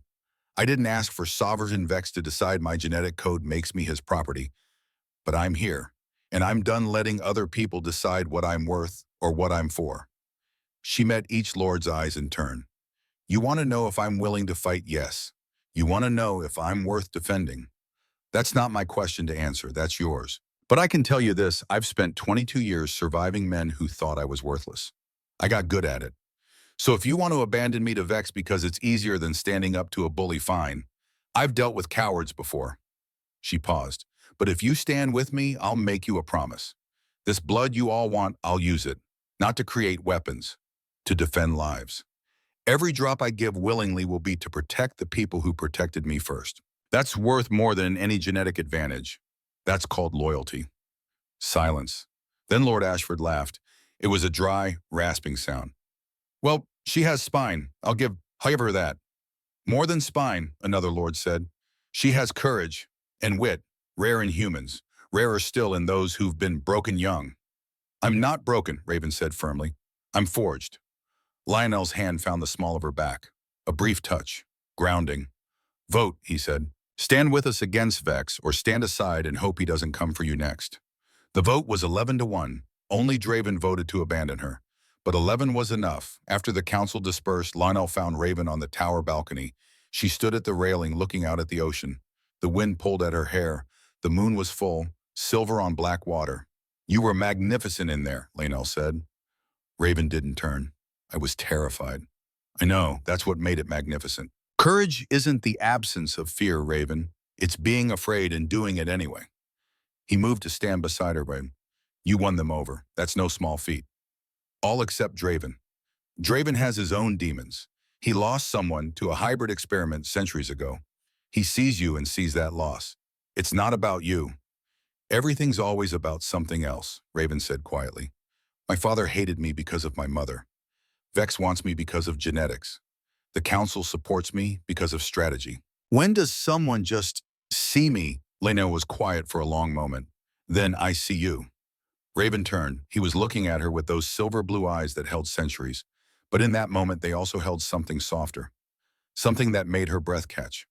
I didn't ask for Sovereign Vex to decide my genetic code makes me his property. But I'm here, and I'm done letting other people decide what I'm worth or what I'm for. She met each lord's eyes in turn. You want to know if I'm willing to fight? Yes. You want to know if I'm worth defending? That's not my question to answer, that's yours. But I can tell you this, I've spent 22 years surviving men who thought I was worthless. I got good at it. So if you want to abandon me to Vex because it's easier than standing up to a bully, fine. I've dealt with cowards before. She paused. But if you stand with me, I'll make you a promise. This blood you all want, I'll use it. Not to create weapons, to defend lives. Every drop I give willingly will be to protect the people who protected me first. That's worth more than any genetic advantage. That's called loyalty. Silence. Then Lord Ashford laughed. It was a dry, rasping sound. Well, she has spine. I'll give her that. More than spine, another lord said. She has courage and wit, rare in humans, rarer still in those who've been broken young. I'm not broken, Raven said firmly. I'm forged. Lionel's hand found the small of her back. A brief touch. Grounding. Vote, he said. Stand with us against Vex, or stand aside and hope he doesn't come for you next. The vote was 11-1. Only Draven voted to abandon her. But 11 was enough. After the council dispersed, Lionel found Raven on the tower balcony. She stood at the railing looking out at the ocean. The wind pulled at her hair. The moon was full, silver on black water. You were magnificent in there, Lionel said. Raven didn't turn. I was terrified. I know, that's what made it magnificent. Courage isn't the absence of fear, Raven. It's being afraid and doing it anyway. He moved to stand beside her, Raven. You won them over. That's no small feat. All except Draven. Draven has his own demons. He lost someone to a hybrid experiment centuries ago. He sees you and sees that loss. It's not about you. Everything's always about something else, Raven said quietly. My father hated me because of my mother. Vex wants me because of genetics. The council supports me because of strategy. When does someone just see me? Lena was quiet for a long moment. Then I see you. Raven turned. He was looking at her with those silver blue eyes that held centuries. But in that moment, they also held something softer. Something that made her breath catch.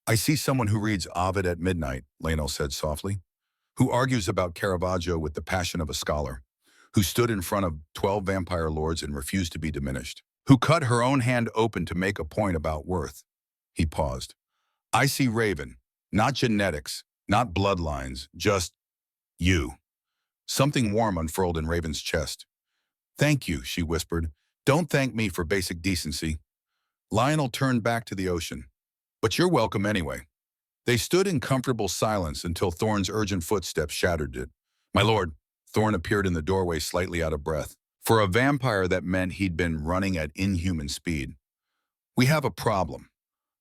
I see someone who reads Ovid at midnight, Lionel said softly. Who argues about Caravaggio with the passion of a scholar. Who stood in front of 12 vampire lords and refused to be diminished. Who cut her own hand open to make a point about worth. He paused. I see Raven. Not genetics, not bloodlines, just you. Something warm unfurled in Raven's chest. Thank you, she whispered. Don't thank me for basic decency. Lionel turned back to the ocean. But you're welcome anyway. They stood in comfortable silence until Thorn's urgent footsteps shattered it. My lord, Thorn appeared in the doorway slightly out of breath. For a vampire, that meant he'd been running at inhuman speed. We have a problem.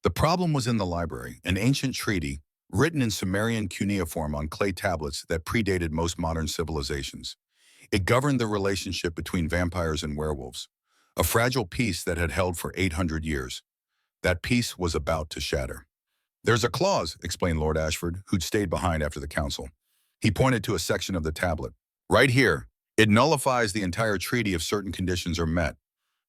The problem was in the library, an ancient treaty, written in Sumerian cuneiform on clay tablets that predated most modern civilizations. It governed the relationship between vampires and werewolves, a fragile peace that had held for 800 years. That peace was about to shatter. There's a clause, explained Lord Ashford, who'd stayed behind after the council. He pointed to a section of the tablet. Right here, it nullifies the entire treaty if certain conditions are met.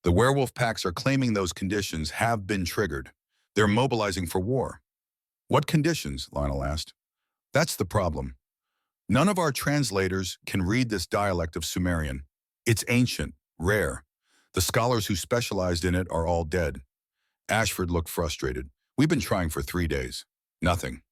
The werewolf packs are claiming those conditions have been triggered. They're mobilizing for war. What conditions? Lionel asked. That's the problem. None of our translators can read this dialect of Sumerian. It's ancient, rare. The scholars who specialized in it are all dead. Ashford looked frustrated. We've been trying for 3 days. Nothing.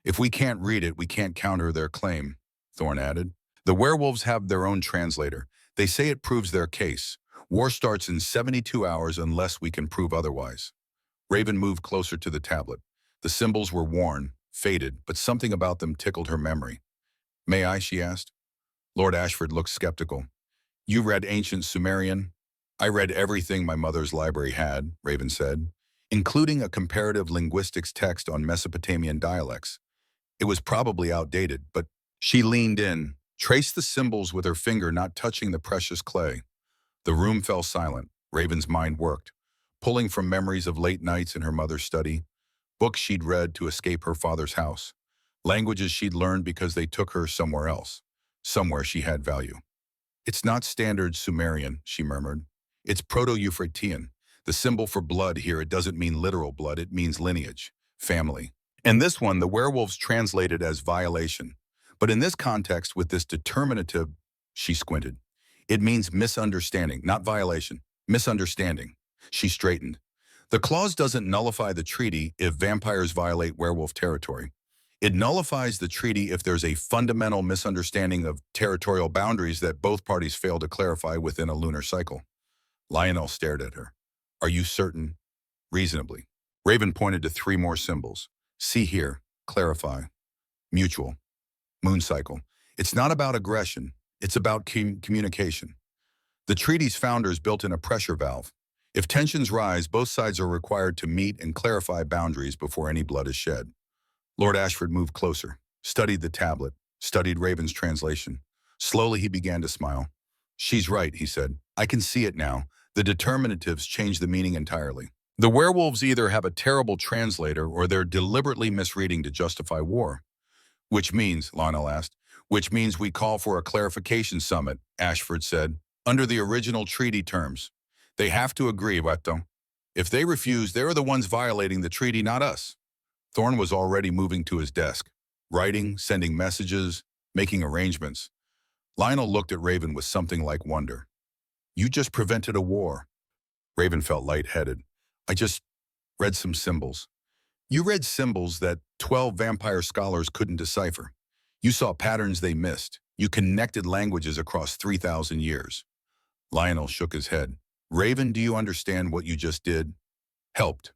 If we can't read it, we can't counter their claim, Thorn added. The werewolves have their own translator. They say it proves their case. War starts in 72 hours unless we can prove otherwise. Raven moved closer to the tablet. The symbols were worn, faded, but something about them tickled her memory. May I? She asked. Lord Ashford looked skeptical. You read ancient Sumerian? I read everything my mother's library had, Raven said, including a comparative linguistics text on Mesopotamian dialects. It was probably outdated, but she leaned in, traced the symbols with her finger not touching the precious clay. The room fell silent. Raven's mind worked, pulling from memories of late nights in her mother's study, books she'd read to escape her father's house, languages she'd learned because they took her somewhere else, somewhere she had value. It's not standard Sumerian, she murmured. It's Proto-Euphratean. The symbol for blood here, it doesn't mean literal blood, it means lineage, family. And this one, the werewolves translated as violation. But in this context, with this determinative, she squinted. It means misunderstanding, not violation, misunderstanding. She straightened. The clause doesn't nullify the treaty if vampires violate werewolf territory. It nullifies the treaty if there's a fundamental misunderstanding of territorial boundaries that both parties fail to clarify within a lunar cycle. Lionel stared at her. Are you certain? Reasonably. Raven pointed to 3 more symbols. See here, clarify, mutual, moon cycle. It's not about aggression, it's about communication. The treaty's founders built in a pressure valve. If tensions rise, both sides are required to meet and clarify boundaries before any blood is shed. Lord Ashford moved closer, studied the tablet, studied Raven's translation. Slowly he began to smile. She's right, he said. I can see it now. The determinatives change the meaning entirely. The werewolves either have a terrible translator or they're deliberately misreading to justify war. Which means, Lionel asked, which means we call for a clarification summit, Ashford said, under the original treaty terms. They have to agree, Weto. If they refuse, they're the ones violating the treaty, not us. Thorn was already moving to his desk, writing, sending messages, making arrangements. Lionel looked at Raven with something like wonder. You just prevented a war. Raven felt lightheaded. I just read some symbols. You read symbols that 12 vampire scholars couldn't decipher. You saw patterns they missed. You connected languages across 3,000 years. Lionel shook his head. Raven, do you understand what you just did? Helped.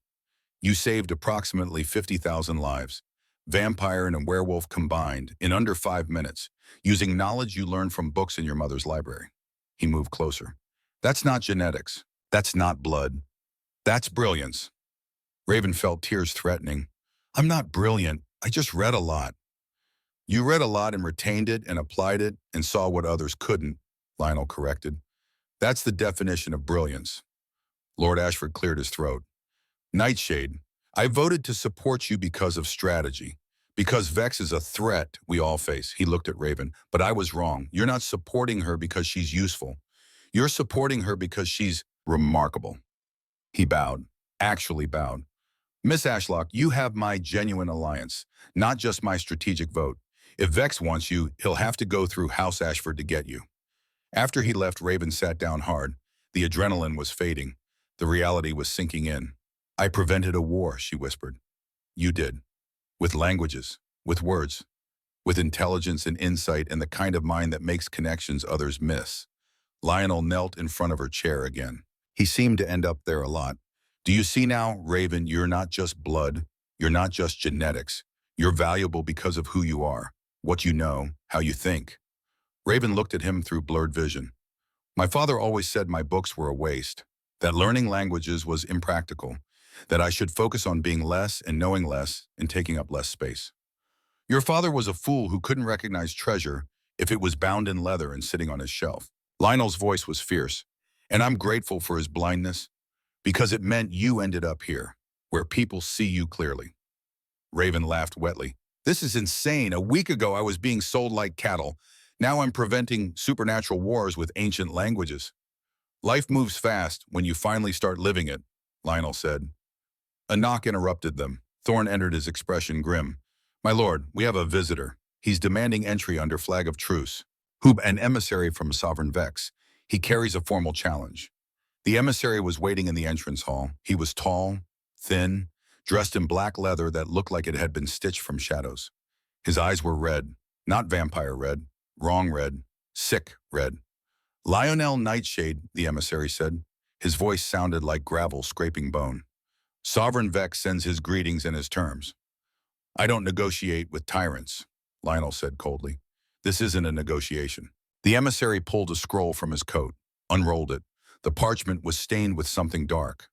You saved approximately 50,000 lives, vampire and a werewolf combined, in under 5 minutes, using knowledge you learned from books in your mother's library. He moved closer. That's not genetics. That's not blood. That's brilliance. Raven felt tears threatening. I'm not brilliant. I just read a lot. You read a lot and retained it and applied it and saw what others couldn't, Lionel corrected. That's the definition of brilliance. Lord Ashford cleared his throat. Nightshade, I voted to support you because of strategy. Because Vex is a threat we all face. He looked at Raven. But I was wrong. You're not supporting her because she's useful. You're supporting her because she's remarkable. He bowed. Actually bowed. Miss Ashlock, you have my genuine alliance, not just my strategic vote. If Vex wants you, he'll have to go through House Ashford to get you. After he left, Raven sat down hard. The adrenaline was fading. The reality was sinking in. I prevented a war, she whispered. You did. With languages, with words, with intelligence and insight and the kind of mind that makes connections others miss. Lionel knelt in front of her chair again. He seemed to end up there a lot. Do you see now, Raven, you're not just blood. You're not just genetics. You're valuable because of who you are, what you know, how you think. Raven looked at him through blurred vision. My father always said my books were a waste, that learning languages was impractical, that I should focus on being less and knowing less and taking up less space. Your father was a fool who couldn't recognize treasure if it was bound in leather and sitting on his shelf. Lionel's voice was fierce, and I'm grateful for his blindness because it meant you ended up here, where people see you clearly. Raven laughed wetly. This is insane. A week ago I was being sold like cattle. Now I'm preventing supernatural wars with ancient languages. Life moves fast when you finally start living it, Lionel said. A knock interrupted them. Thorn entered, his expression grim. My lord, we have a visitor. He's demanding entry under flag of truce. An emissary from Sovereign Vex. He carries a formal challenge. The emissary was waiting in the entrance hall. He was tall, thin, dressed in black leather that looked like it had been stitched from shadows. His eyes were red, not vampire red, wrong red, sick red. Lionel Nightshade, the emissary said. His voice sounded like gravel scraping bone. Sovereign Vex sends his greetings and his terms. I don't negotiate with tyrants, Lionel said coldly. This isn't a negotiation. The emissary pulled a scroll from his coat, unrolled it. The parchment was stained with something dark.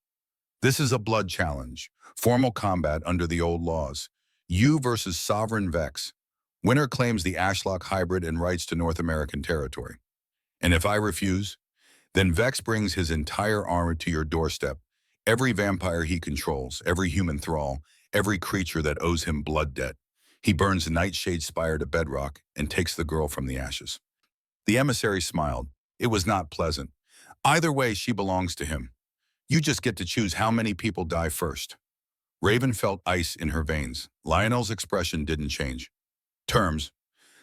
This is a blood challenge, formal combat under the old laws. You versus Sovereign Vex. Winner claims the Ashlock hybrid and rights to North American territory. And if I refuse, then Vex brings his entire army to your doorstep. Every vampire he controls, every human thrall, every creature that owes him blood debt. He burns Nightshade's spire to bedrock and takes the girl from the ashes. The emissary smiled. It was not pleasant. Either way, she belongs to him. You just get to choose how many people die first. Raven felt ice in her veins. Lionel's expression didn't change. Terms: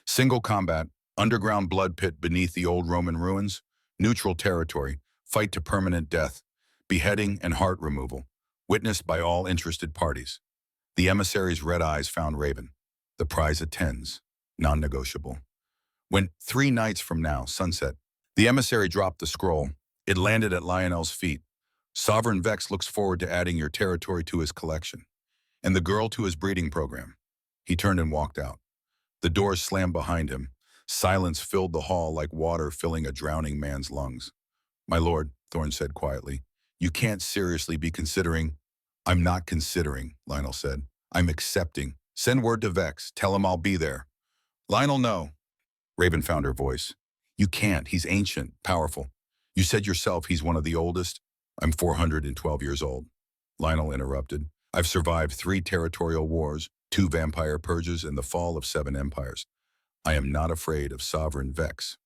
single combat, underground blood pit beneath the old Roman ruins, neutral territory, fight to permanent death, beheading and heart removal, witnessed by all interested parties. The emissary's red eyes found Raven. The prize attends, non-negotiable. When 3 nights from now, sunset, the emissary dropped the scroll. It landed at Lionel's feet. Sovereign Vex looks forward to adding your territory to his collection, and the girl to his breeding program. He turned and walked out. The doors slammed behind him. Silence filled the hall like water filling a drowning man's lungs. My lord, Thorn said quietly, you can't seriously be considering. I'm not considering, Lionel said. I'm accepting. Send word to Vex. Tell him I'll be there. Lionel, no. Raven found her voice. You can't. He's ancient, powerful. You said yourself he's one of the oldest. I'm 412 years old. Lionel interrupted. I've survived 3 territorial wars, 2 vampire purges, and the fall of 7 empires. I am not afraid of Sovereign Vex.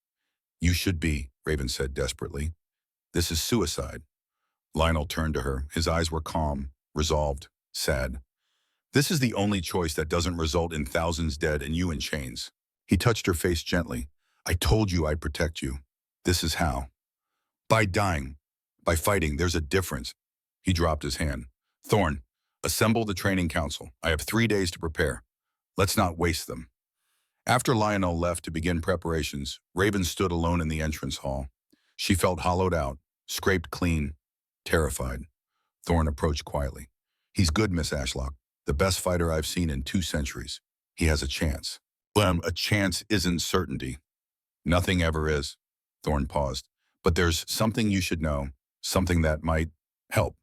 You should be, Raven said desperately. This is suicide. Lionel turned to her. His eyes were calm, resolved, sad. This is the only choice that doesn't result in thousands dead and you in chains. He touched her face gently. I told you I'd protect you. This is how. By dying. By fighting, there's a difference. He dropped his hand. Thorn, Assemble the training council. I have 3 days to prepare. Let's not waste them. After Lionel left to begin preparations, Raven stood alone in the entrance hall. She felt hollowed out, scraped clean, terrified. Thorne approached quietly. He's good, Miss Ashlock. The best fighter I've seen in 2 centuries. He has a chance. A chance isn't certainty. Nothing ever is. Thorne paused. But there's something you should know, something that might help.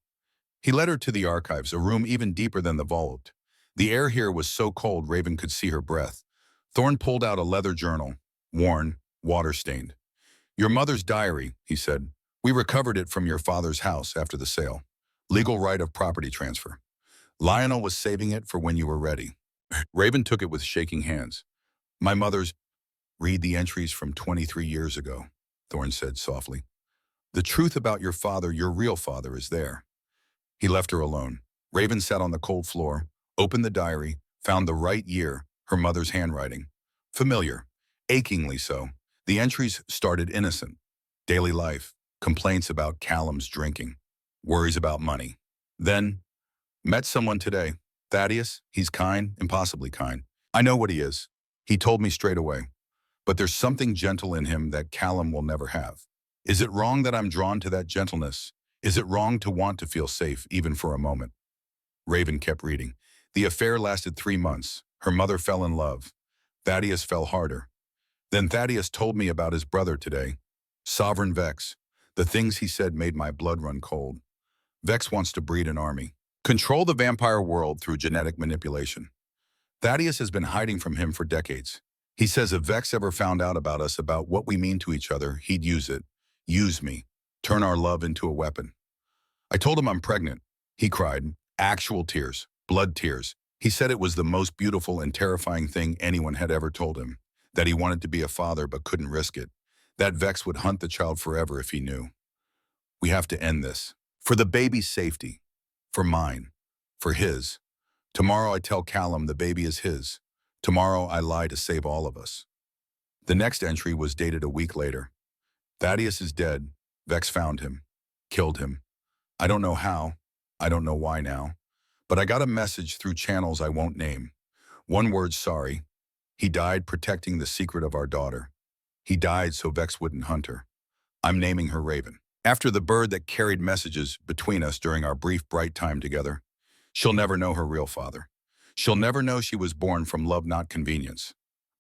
He led her to the archives, a room even deeper than the vault. The air here was so cold Raven could see her breath. Thorne pulled out a leather journal, worn, water-stained. Your mother's diary, he said. We recovered it from your father's house after the sale. Legal right of property transfer. Lionel was saving it for when you were ready. Raven took it with shaking hands. My mother's... Read the entries from 23 years ago, Thorne said softly. The truth about your father, your real father, is there. He left her alone. Raven sat on the cold floor, opened the diary, found the right year, her mother's handwriting. Familiar, achingly so. The entries started innocent. Daily life, complaints about Callum's drinking, worries about money. Then, met someone today. Thaddeus, he's kind, impossibly kind. I know what he is. He told me straight away. But there's something gentle in him that Callum will never have. Is it wrong that I'm drawn to that gentleness? Is it wrong to want to feel safe, even for a moment? Raven kept reading. The affair lasted 3 months. Her mother fell in love. Thaddeus fell harder. Then Thaddeus told me about his brother today. Sovereign Vex. The things he said made my blood run cold. Vex wants to breed an army. Control the vampire world through genetic manipulation. Thaddeus has been hiding from him for decades. He says if Vex ever found out about us, about what we mean to each other, he'd use it. Use me. Turn our love into a weapon. I told him I'm pregnant. He cried. Actual tears. Blood tears. He said it was the most beautiful and terrifying thing anyone had ever told him. That he wanted to be a father but couldn't risk it. That Vex would hunt the child forever if he knew. We have to end this. For the baby's safety. For mine. For his. Tomorrow I tell Callum the baby is his. Tomorrow I lie to save all of us. The next entry was dated a week later. Thaddeus is dead. Vex found him. Killed him. I don't know how. I don't know why now. But I got a message through channels I won't name. One word, sorry. He died protecting the secret of our daughter. He died so Vex wouldn't hunt her. I'm naming her Raven. After the bird that carried messages between us during our brief bright time together. She'll never know her real father. She'll never know she was born from love, not convenience.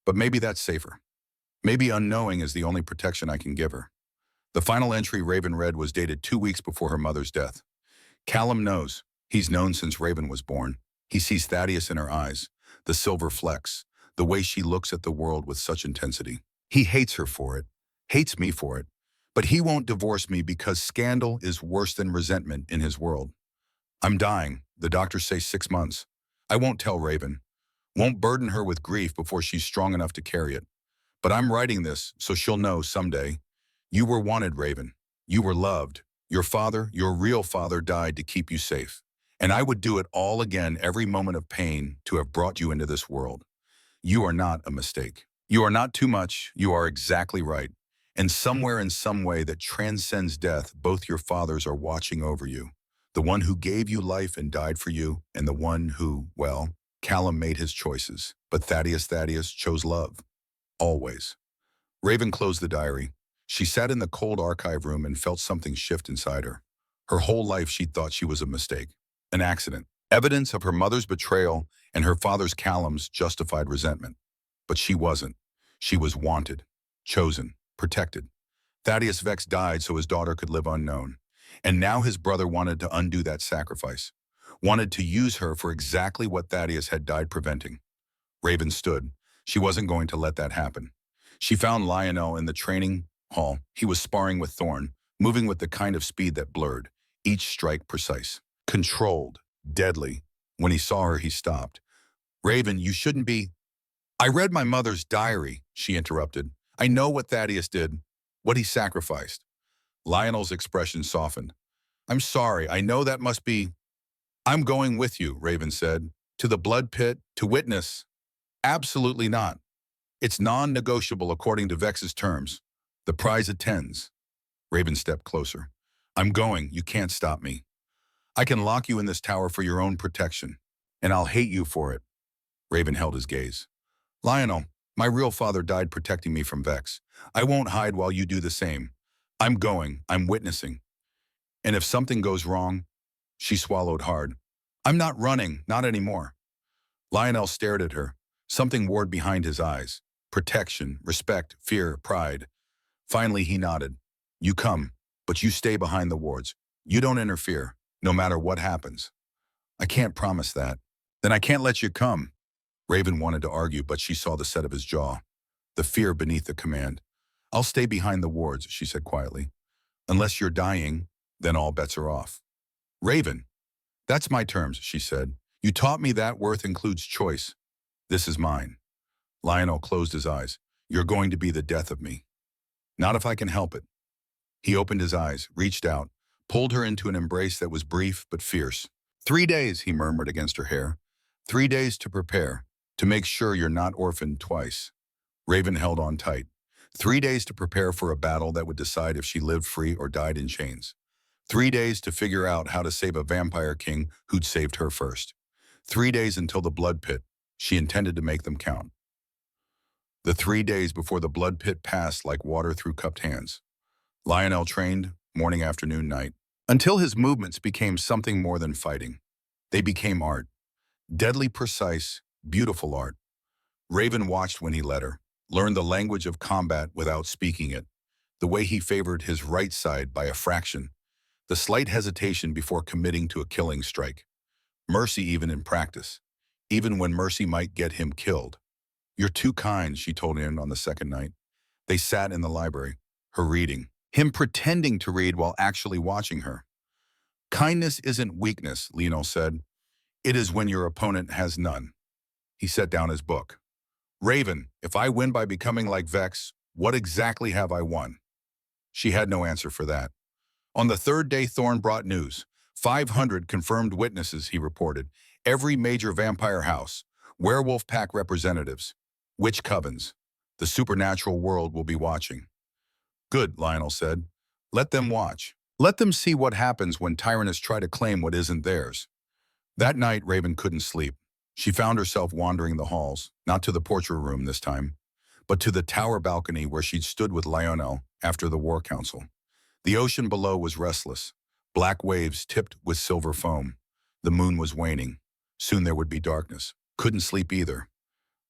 But maybe that's safer. Maybe unknowing is the only protection I can give her. The final entry Raven read was dated 2 weeks before her mother's death. Callum knows. He's known since Raven was born. He sees Thaddeus in her eyes, the silver flecks, the way she looks at the world with such intensity. He hates her for it, hates me for it. But he won't divorce me because scandal is worse than resentment in his world. I'm dying. The doctors say 6 months. I won't tell Raven. Won't burden her with grief before she's strong enough to carry it. But I'm writing this so she'll know someday. You were wanted, Raven. You were loved. Your father, your real father, died to keep you safe. And I would do it all again every moment of pain to have brought you into this world. You are not a mistake. You are not too much. You are exactly right. And somewhere in some way that transcends death, both your fathers are watching over you. The one who gave you life and died for you, and the one who, well, Callum made his choices. But Thaddeus chose love. Always. Raven closed the diary. She sat in the cold archive room and felt something shift inside her. Her whole life she thought she was a mistake, an accident, evidence of her mother's betrayal and her father's Callum's justified resentment. But she wasn't. She was wanted, chosen, protected. Thaddeus Vex died so his daughter could live unknown. And now his brother wanted to undo that sacrifice, wanted to use her for exactly what Thaddeus had died preventing. Raven stood. She wasn't going to let that happen. She found Lionel in the training hall. He was sparring with Thorne, moving with the kind of speed that blurred, each strike precise, controlled, deadly. When he saw her, he stopped. Raven, you shouldn't be... I read my mother's diary, she interrupted. I know what Thaddeus did, what he sacrificed. Lionel's expression softened. I'm sorry, I know that must be... I'm going with you, Raven said. To the blood pit, to witness. Absolutely not. It's non-negotiable according to Vex's terms. The prize attends. Raven stepped closer. I'm going, you can't stop me. I can lock you in this tower for your own protection, and I'll hate you for it. Raven held his gaze. Lionel, my real father died protecting me from Vex. I won't hide while you do the same. I'm witnessing. And if something goes wrong, she swallowed hard. I'm not running, not anymore. Lionel stared at her. Something warred behind his eyes. Protection, respect, fear, pride. Finally, he nodded. You come, but you stay behind the wards. You don't interfere, no matter what happens. I can't promise that. Then I can't let you come. Raven wanted to argue, but she saw the set of his jaw, the fear beneath the command. I'll stay behind the wards, she said quietly. Unless you're dying, then all bets are off. Raven, that's my terms, she said. You taught me that worth includes choice. This is mine. Lionel closed his eyes. You're going to be the death of me. Not if I can help it. He opened his eyes, reached out, pulled her into an embrace that was brief but fierce. 3 days, he murmured against her hair. 3 days to prepare, to make sure you're not orphaned twice. Raven held on tight. 3 days to prepare for a battle that would decide if she lived free or died in chains. 3 days to figure out how to save a vampire king who'd saved her first. 3 days until the blood pit. She intended to make them count. The 3 days before the blood pit passed like water through cupped hands. Lionel trained, morning, afternoon, night, until his movements became something more than fighting. They became art. Deadly precise, beautiful art. Raven watched when he led her, learned the language of combat without speaking it, the way he favored his right side by a fraction, the slight hesitation before committing to a killing strike. Mercy even in practice, even when mercy might get him killed. You're too kind, she told him on the second night. They sat in the library, her reading, him pretending to read while actually watching her. Kindness isn't weakness, Lionel said. It is when your opponent has none. He set down his book. Raven, if I win by becoming like Vex, what exactly have I won? She had no answer for that. On the third day, Thorn brought news. 500 confirmed witnesses, he reported. Every major vampire house, werewolf pack representatives, witch covens. The supernatural world will be watching. Good, Lionel said. Let them watch. Let them see what happens when tyrannists try to claim what isn't theirs. That night, Raven couldn't sleep. She found herself wandering the halls, not to the portrait room this time, but to the tower balcony where she'd stood with Lionel after the war council. The ocean below was restless. Black waves tipped with silver foam. The moon was waning. Soon there would be darkness. Couldn't sleep either.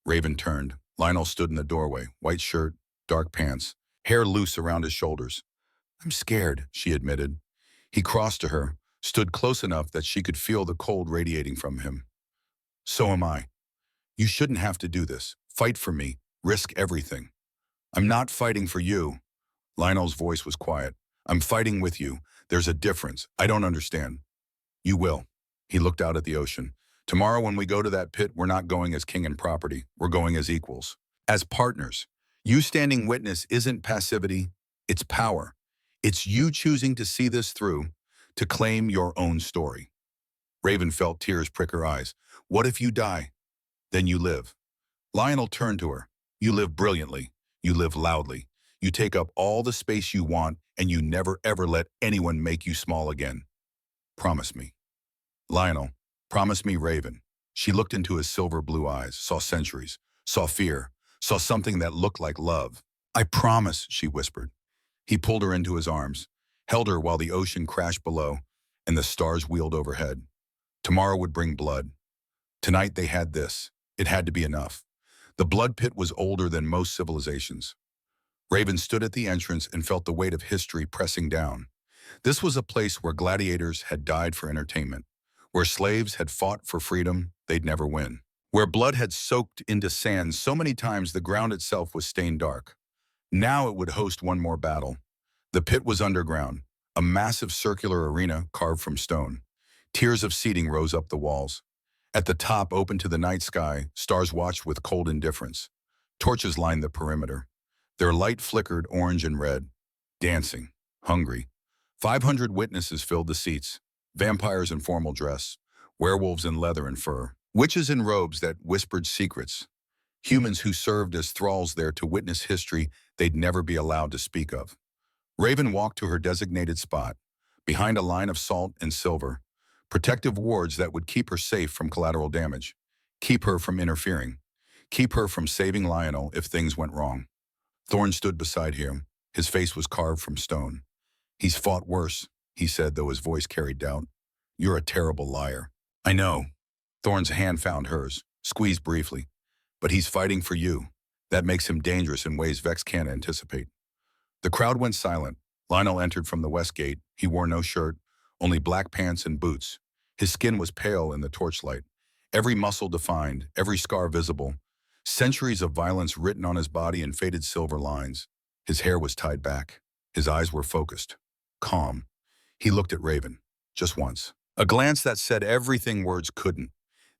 Raven turned. Lionel stood in the doorway, white shirt, dark pants, hair loose around his shoulders. I'm scared, she admitted. He crossed to her, stood close enough that she could feel the cold radiating from him. So am I. You shouldn't have to do this. Fight for me. Risk everything. I'm not fighting for you. Lionel's voice was quiet. I'm fighting with you. There's a difference. I don't understand. You will. He looked out at the ocean. Tomorrow when we go to that pit, we're not going as king and property. We're going as equals. As partners. You standing witness isn't passivity. It's power. It's you choosing to see this through, to claim your own story. Raven felt tears prick her eyes. What if you die? Then you live. Lionel turned to her. You live brilliantly. You live loudly. You take up all the space you want, and you never ever let anyone make you small again. Promise me. Lionel, promise me, Raven. She looked into his silver blue eyes, saw centuries, saw fear, saw something that looked like love. I promise, she whispered. He pulled her into his arms, held her while the ocean crashed below and the stars wheeled overhead. Tomorrow would bring blood. Tonight they had this. It had to be enough. The blood pit was older than most civilizations. Raven stood at the entrance and felt the weight of history pressing down. This was a place where gladiators had died for entertainment, where slaves had fought for freedom they'd never win, where blood had soaked into sand so many times the ground itself was stained dark. Now it would host one more battle. The pit was underground, a massive circular arena carved from stone. Tiers of seating rose up the walls. At the top, open to the night sky, stars watched with cold indifference. Torches lined the perimeter. Their light flickered orange and red, dancing, hungry. 500 witnesses filled the seats, vampires in formal dress, werewolves in leather and fur, witches in robes that whispered secrets, humans who served as thralls there to witness history they'd never be allowed to speak of. Raven walked to her designated spot, behind a line of salt and silver, Protective wards that would keep her safe from collateral damage, keep her from interfering, keep her from saving Lionel if things went wrong. Thorne stood beside him. His face was carved from stone. "He's fought worse," he said, though his voice carried doubt. "You're a terrible liar." "I know." Thorne's hand found hers, squeezed briefly. "But he's fighting for you. That makes him dangerous in ways Vex can't anticipate." The crowd went silent. Lionel entered from the west gate. He wore no shirt, only black pants and boots. His skin was pale in the torchlight, every muscle defined, every scar visible. Centuries of violence written on his body in faded silver lines. His hair was tied back. His eyes were focused, calm. He looked at Raven, just once. A glance that said everything words couldn't.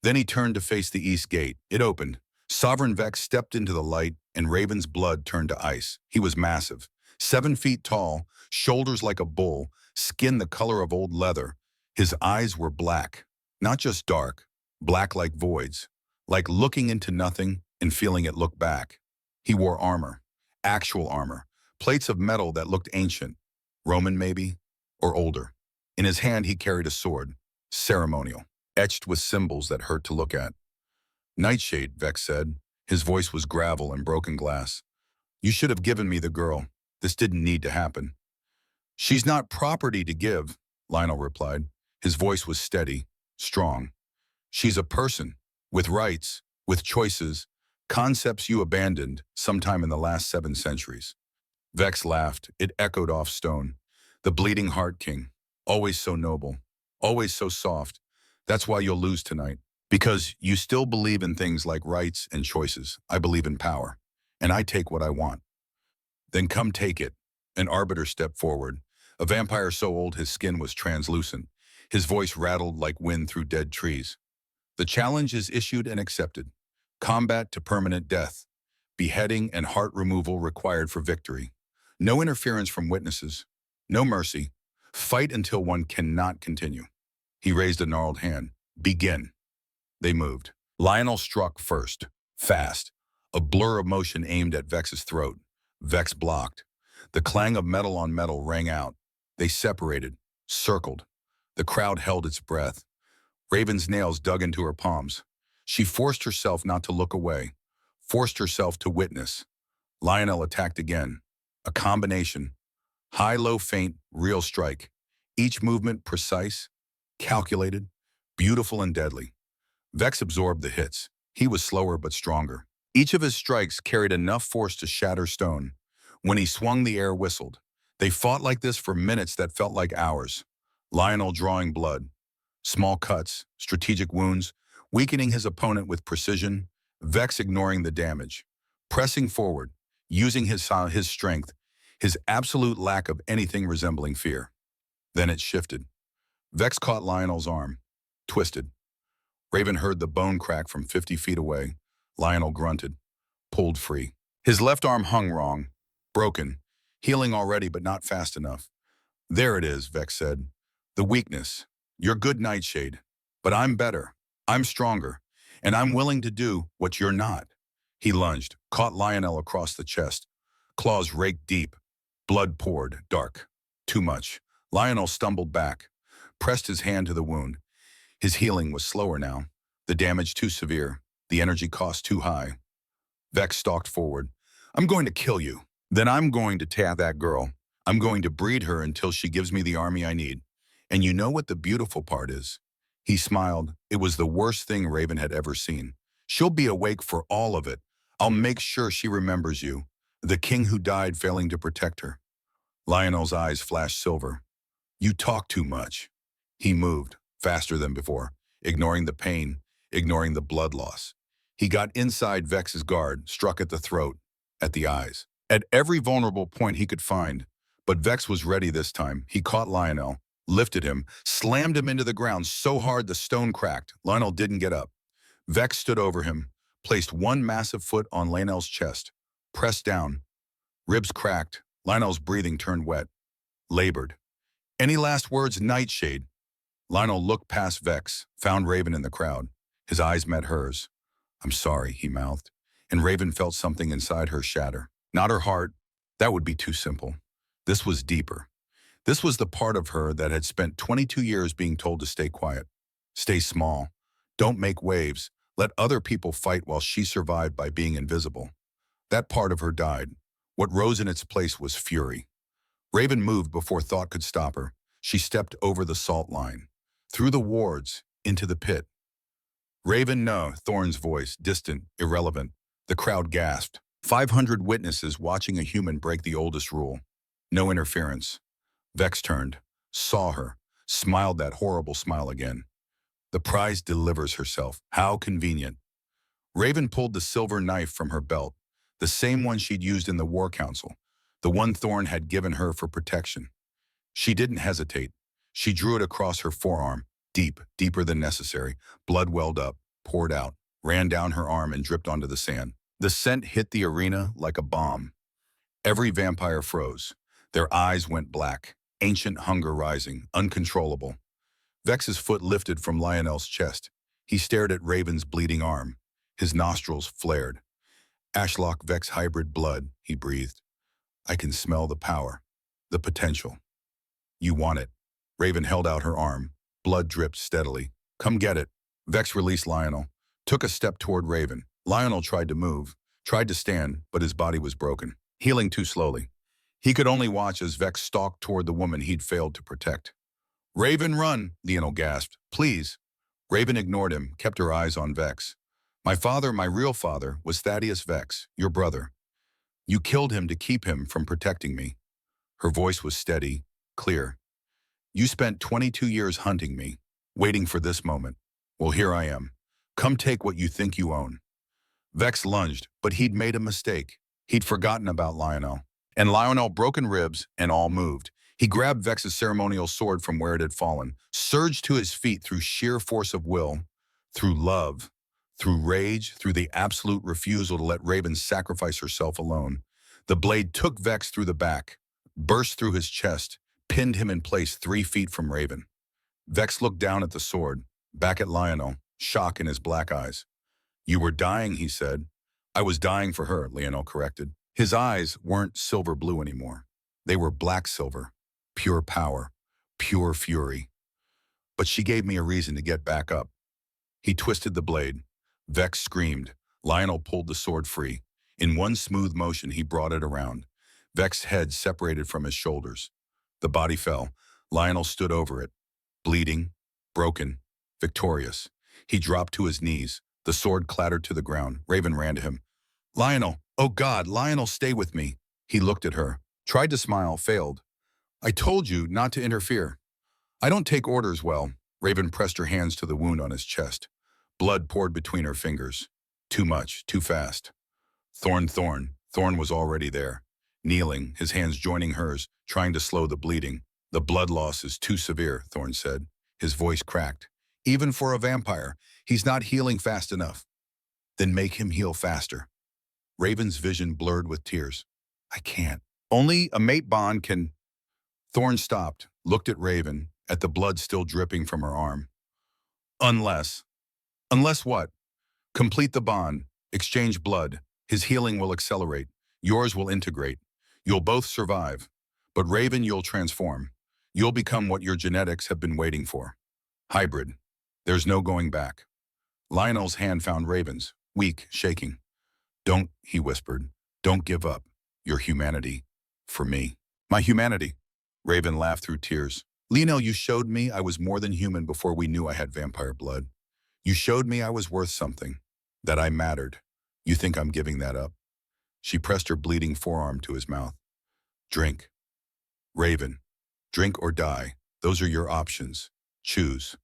Then he turned to face the east gate. It opened. Sovereign Vex stepped into the light, and Raven's blood turned to ice. He was massive, 7 feet tall, shoulders like a bull, skin the color of old leather. His eyes were black, not just dark, black like voids, like looking into nothing and feeling it look back. He wore armor, actual armor, plates of metal that looked ancient, Roman maybe, or older. In his hand he carried a sword, ceremonial, etched with symbols that hurt to look at. "Nightshade," Vex said. His voice was gravel and broken glass. "You should have given me the girl. This didn't need to happen." "She's not property to give," Lionel replied. His voice was steady, strong. "She's a person, with rights, with choices, concepts you abandoned sometime in the last 7 centuries. Vex laughed. It echoed off stone. "The bleeding heart king, always so noble, always so soft. That's why you'll lose tonight. Because you still believe in things like rights and choices. I believe in power, and I take what I want." "Then come take it." An arbiter stepped forward, a vampire so old his skin was translucent. His voice rattled like wind through dead trees. "The challenge is issued and accepted. Combat to permanent death. Beheading and heart removal required for victory. No interference from witnesses. No mercy. Fight until one cannot continue." He raised a gnarled hand. "Begin." They moved. Lionel struck first, fast. A blur of motion aimed at Vex's throat. Vex blocked. The clang of metal on metal rang out. They separated, circled. The crowd held its breath. Raven's nails dug into her palms. She forced herself not to look away, forced herself to witness. Lionel attacked again. A combination. High, low, feint, real strike. Each movement precise, calculated, beautiful and deadly. Vex absorbed the hits. He was slower but stronger. Each of his strikes carried enough force to shatter stone. When he swung, the air whistled. They fought like this for minutes that felt like hours. Lionel drawing blood. Small cuts, strategic wounds, weakening his opponent with precision. Vex ignoring the damage. Pressing forward, using his strength, his absolute lack of anything resembling fear. Then it shifted. Vex caught Lionel's arm. Twisted. Raven heard the bone crack from 50 feet away. Lionel grunted. Pulled free. His left arm hung wrong. Broken. Healing already, but not fast enough. "There it is," Vex said. "The weakness. You're good, Nightshade. But I'm better. I'm stronger. And I'm willing to do what you're not." He lunged, caught Lionel across the chest. Claws raked deep. Blood poured, dark. Too much. Lionel stumbled back, pressed his hand to the wound. His healing was slower now. The damage too severe. The energy cost too high. Vex stalked forward. "I'm going to kill you. Then I'm going to tear that girl. I'm going to breed her until she gives me the army I need. And you know what the beautiful part is?" He smiled. It was the worst thing Raven had ever seen. "She'll be awake for all of it. I'll make sure she remembers you. The king who died failing to protect her." Lionel's eyes flashed silver. "You talk too much." He moved, faster than before, ignoring the pain, ignoring the blood loss. He got inside Vex's guard, struck at the throat, at the eyes, at every vulnerable point he could find. But Vex was ready this time. He caught Lionel, lifted him, slammed him into the ground so hard the stone cracked. Lionel didn't get up. Vex stood over him, placed one massive foot on Lionel's chest, pressed down. Ribs cracked. Lionel's breathing turned wet. Labored. "Any last words, Nightshade?" Lionel looked past Vex, found Raven in the crowd. His eyes met hers. "I'm sorry," he mouthed, and Raven felt something inside her shatter. Not her heart. That would be too simple. This was deeper. This was the part of her that had spent 22 years being told to stay quiet, stay small, don't make waves, let other people fight while she survived by being invisible. That part of her died. What rose in its place was fury. Raven moved before thought could stop her. She stepped over the salt line, through the wards, into the pit. Raven, no, Thorne's voice, distant, irrelevant. The crowd gasped. 500 witnesses watching a human break the oldest rule. No interference. Vex turned, saw her, smiled that horrible smile again. The prize delivers herself. How convenient. Raven pulled the silver knife from her belt, the same one she'd used in the War Council, the one Thorne had given her for protection. She didn't hesitate. She drew it across her forearm, deep, deeper than necessary. Blood welled up, poured out, ran down her arm and dripped onto the sand. The scent hit the arena like a bomb. Every vampire froze. Their eyes went black, ancient hunger rising, uncontrollable. Vex's foot lifted from Lionel's chest. He stared at Raven's bleeding arm. His nostrils flared. Ashlock Vex hybrid blood, he breathed. I can smell the power, the potential. You want it. Raven held out her arm. Blood dripped steadily. Come get it. Vex released Lionel, took a step toward Raven. Lionel tried to move, tried to stand, but his body was broken, healing too slowly. He could only watch as Vex stalked toward the woman he'd failed to protect. Raven, run, Lionel gasped. Please. Raven ignored him, kept her eyes on Vex. My father, my real father, was Thaddeus Vex, your brother. You killed him to keep him from protecting me. Her voice was steady, clear. You spent 22 years hunting me, waiting for this moment. Well, here I am. Come take what you think you own. Vex lunged, but he'd made a mistake. He'd forgotten about Lionel. And Lionel, broken ribs, and all moved. He grabbed Vex's ceremonial sword from where it had fallen, surged to his feet through sheer force of will, through love, through rage, through the absolute refusal to let Raven sacrifice herself alone. The blade took Vex through the back, burst through his chest, pinned him in place 3 feet from Raven. Vex looked down at the sword, back at Lionel, shock in his black eyes. You were dying, he said. I was dying for her, Lionel corrected. His eyes weren't silver blue anymore. They were black silver, pure power, pure fury. But she gave me a reason to get back up. He twisted the blade. Vex screamed. Lionel pulled the sword free. In one smooth motion, he brought it around. Vex's head separated from his shoulders. The body fell. Lionel stood over it, bleeding, broken, victorious. He dropped to his knees. The sword clattered to the ground. Raven ran to him. Lionel, oh God, Lionel, stay with me. He looked at her, tried to smile, failed. I told you not to interfere. I don't take orders well. Raven pressed her hands to the wound on his chest. Blood poured between her fingers. Too much, too fast. Thorne. Thorne was already there, kneeling, his hands joining hers, trying to slow the bleeding. The blood loss is too severe, Thorne said. His voice cracked. Even for a vampire, he's not healing fast enough. Then make him heal faster. Raven's vision blurred with tears. I can't. Only a mate bond can... Thorne stopped, looked at Raven, at the blood still dripping from her arm. Unless... Unless what? Complete the bond. Exchange blood. His healing will accelerate. Yours will integrate. You'll both survive. But Raven, you'll transform. You'll become what your genetics have been waiting for. Hybrid. There's no going back. Lionel's hand found Raven's, weak, shaking. Don't, he whispered. Don't give up. Your humanity. For me. My humanity. Raven laughed through tears. Lionel, you showed me I was more than human before we knew I had vampire blood. You showed me I was worth something. That I mattered. You think I'm giving that up? She pressed her bleeding forearm to his mouth. Drink. Raven. Drink or die. Those are your options. Choose.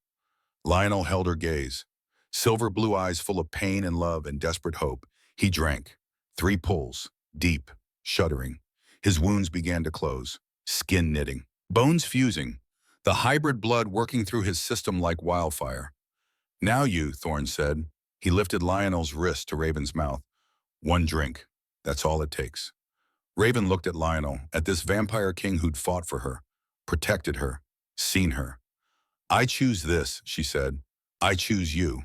Lionel held her gaze. Silver blue eyes full of pain and love and desperate hope. He drank. 3 pulls. Deep. Shuddering. His wounds began to close. Skin knitting. Bones fusing. The hybrid blood working through his system like wildfire. Now you, Thorne said. He lifted Lionel's wrist to Raven's mouth. 1 drink. That's all it takes. Raven looked at Lionel, at this vampire king who'd fought for her, protected her, seen her. I choose this, she said. I choose you.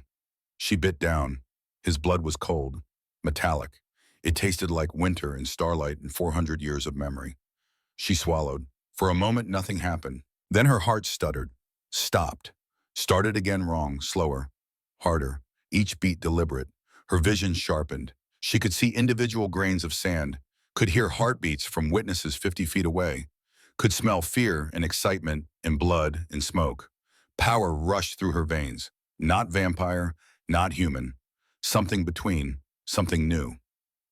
She bit down. His blood was cold, metallic. It tasted like winter and starlight and 400 years of memory. She swallowed. For a moment, nothing happened. Then her heart stuttered, stopped, started again wrong, slower, harder, each beat deliberate. Her vision sharpened. She could see individual grains of sand, could hear heartbeats from witnesses 50 feet away, could smell fear and excitement and blood and smoke. Power rushed through her veins. Not vampire, not human. Something between, something new.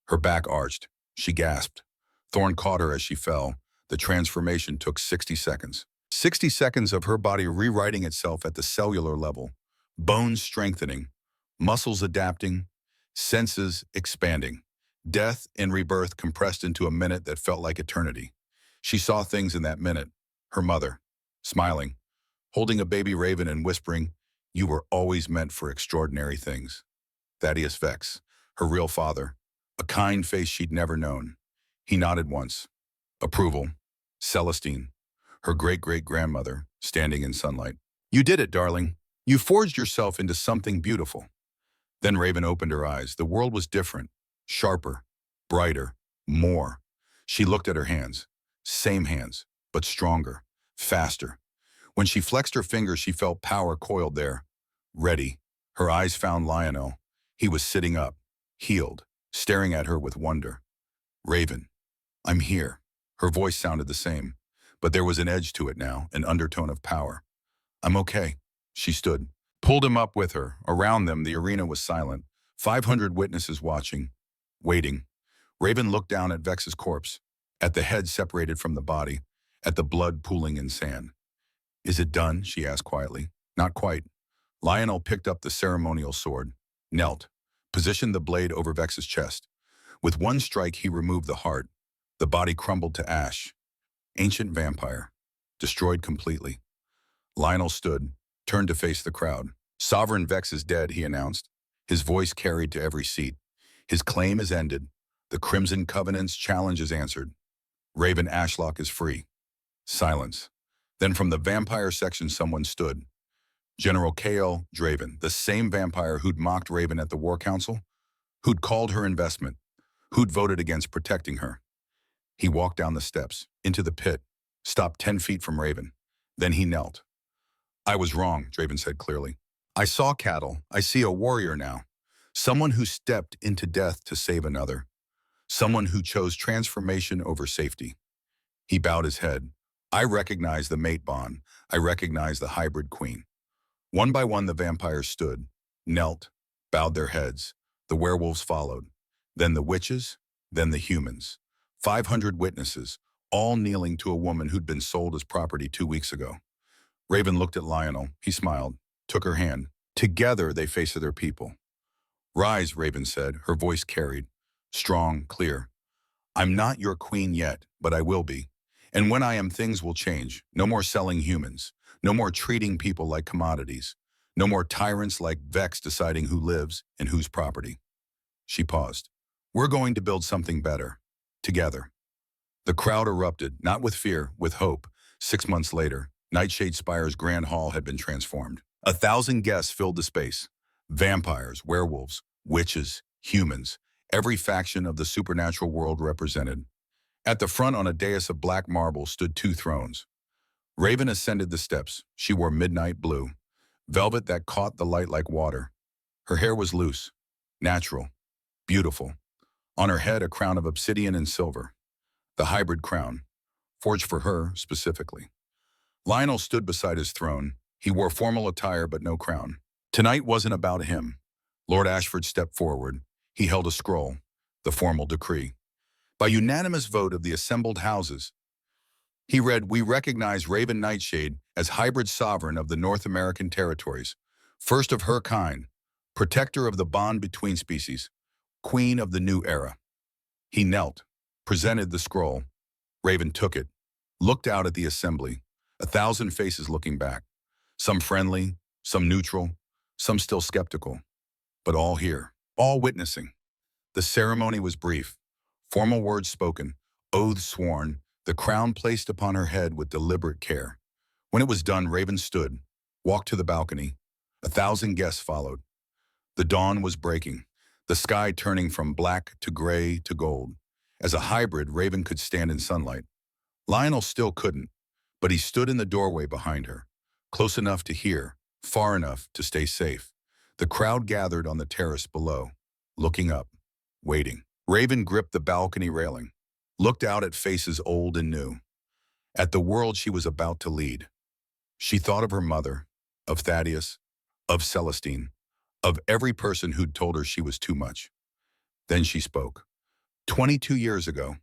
Her back arched. She gasped. Thorn caught her as she fell. The transformation took 60 seconds. 60 seconds of her body rewriting itself at the cellular level. Bones strengthening, muscles adapting, senses expanding. Death and rebirth compressed into a minute that felt like eternity. She saw things in that minute. Her mother, smiling, holding a baby raven and whispering, "You were always meant for extraordinary things." Thaddeus Vex, her real father, a kind face she'd never known. He nodded once. Approval. Celestine, her great-great-grandmother, standing in sunlight. "You did it, darling. You forged yourself into something beautiful." Then Raven opened her eyes. The world was different, sharper, brighter, more. She looked at her hands. Same hands, but stronger, faster. When she flexed her fingers, she felt power coiled there. Ready. Her eyes found Lionel. He was sitting up, healed, staring at her with wonder. "Raven, I'm here." Her voice sounded the same, but there was an edge to it now, an undertone of power. "I'm okay." She stood, pulled him up with her. Around them, the arena was silent. 500 witnesses watching, waiting. Raven looked down at Vex's corpse, at the head separated from the body, at the blood pooling in sand. "Is it done?" she asked quietly. "Not quite." Lionel picked up the ceremonial sword, knelt, positioned the blade over Vex's chest. With one strike, he removed the heart. The body crumbled to ash. Ancient vampire, destroyed completely. Lionel stood, turned to face the crowd. "Sovereign Vex is dead," he announced. His voice carried to every seat. "His claim is ended. The Crimson Covenant's challenge is answered. Raven Ashlock is free." Silence. Then from the vampire section someone stood. General K.L. Draven, the same vampire who'd mocked Raven at the War Council, who'd called her investment, who'd voted against protecting her. He walked down the steps, into the pit, stopped 10 feet from Raven. Then he knelt. "I was wrong," Draven said clearly. "I saw cattle. I see a warrior now. Someone who stepped into death to save another. Someone who chose transformation over safety." He bowed his head. "I recognize the mate bond. I recognize the hybrid queen." One by one, the vampires stood, knelt, bowed their heads. The werewolves followed. Then the witches, then the humans. 500 witnesses, all kneeling to a woman who'd been sold as property 2 weeks ago. Raven looked at Lionel. He smiled, took her hand. Together, they faced their people. "Rise," Raven said, her voice carried, strong, clear. "I'm not your queen yet, but I will be. And when I am, things will change. No more selling humans. No more treating people like commodities. No more tyrants like Vex deciding who lives and whose property." She paused. "We're going to build something better. Together." The crowd erupted, not with fear, with hope. 6 months later, Nightshade Spire's Grand Hall had been transformed. 1,000 guests filled the space. Vampires, werewolves, witches, humans, every faction of the supernatural world represented. At the front, on a dais of black marble, stood 2 thrones. Raven ascended the steps. She wore midnight blue, velvet that caught the light like water. Her hair was loose, natural, beautiful. On her head, a crown of obsidian and silver. The hybrid crown, forged for her specifically. Lionel stood beside his throne. He wore formal attire but no crown. Tonight wasn't about him. Lord Ashford stepped forward. He held a scroll, the formal decree. By unanimous vote of the assembled houses, he read, "We recognize Raven Nightshade as hybrid sovereign of the North American territories, first of her kind, protector of the bond between species, queen of the new era." He knelt, presented the scroll. Raven took it, looked out at the assembly, 1,000 faces looking back, some friendly, some neutral, some still skeptical, but all here, all witnessing. The ceremony was brief, formal words spoken, oaths sworn, the crown placed upon her head with deliberate care. When it was done, Raven stood, walked to the balcony. 1,000 guests followed. The dawn was breaking, the sky turning from black to gray to gold. As a hybrid, Raven could stand in sunlight, Lionel still couldn't, but he stood in the doorway behind her, close enough to hear, far enough to stay safe. The crowd gathered on the terrace below, looking up, waiting. Raven gripped the balcony railing, looked out at faces old and new, at the world she was about to lead. She thought of her mother, of Thaddeus, of Celestine, of every person who'd told her she was too much. Then she spoke. 22 years ago,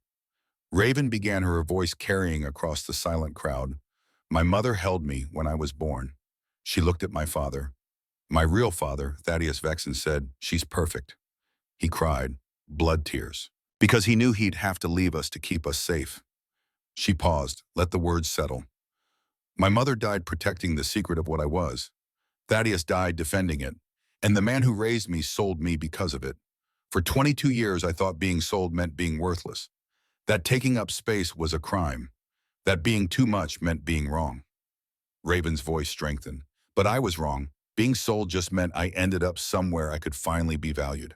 Raven began, her voice carrying across the silent crowd. My mother held me when I was born. She looked at my father. My real father, Thaddeus Vex, and said, she's perfect. He cried, blood tears, because he knew he'd have to leave us to keep us safe. She paused, let the words settle. My mother died protecting the secret of what I was. Thaddeus died defending it, and the man who raised me sold me because of it. For 22 years, I thought being sold meant being worthless, that taking up space was a crime, that being too much meant being wrong. Raven's voice strengthened, but I was wrong. Being sold just meant I ended up somewhere I could finally be valued.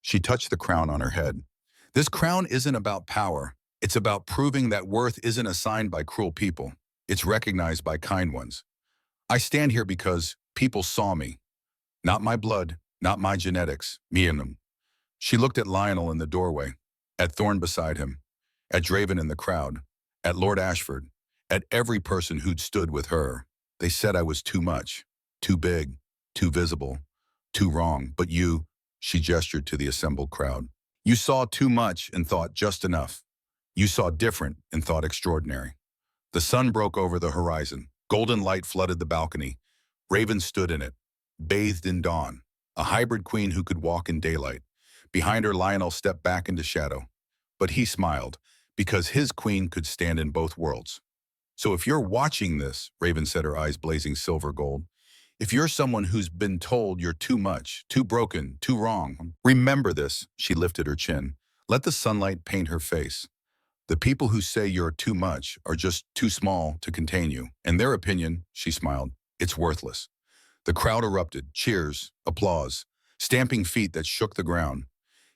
She touched the crown on her head. This crown isn't about power. It's about proving that worth isn't assigned by cruel people. It's recognized by kind ones. I stand here because people saw me. Not my blood, not my genetics, me and them. She looked at Lionel in the doorway, at Thorne beside him, at Draven in the crowd, at Lord Ashford, at every person who'd stood with her. They said I was too much, too big, too visible, too wrong. But you, she gestured to the assembled crowd, you saw too much and thought just enough. You saw different and thought extraordinary. The sun broke over the horizon. Golden light flooded the balcony. Raven stood in it, bathed in dawn, a hybrid queen who could walk in daylight. Behind her, Lionel stepped back into shadow. But he smiled, because his queen could stand in both worlds. So if you're watching this, Raven said, her eyes blazing silver gold, if you're someone who's been told you're too much, too broken, too wrong, remember this. She lifted her chin. Let the sunlight paint her face. The people who say you're too much are just too small to contain you. In their opinion, she smiled, it's worthless. The crowd erupted, cheers, applause, stamping feet that shook the ground.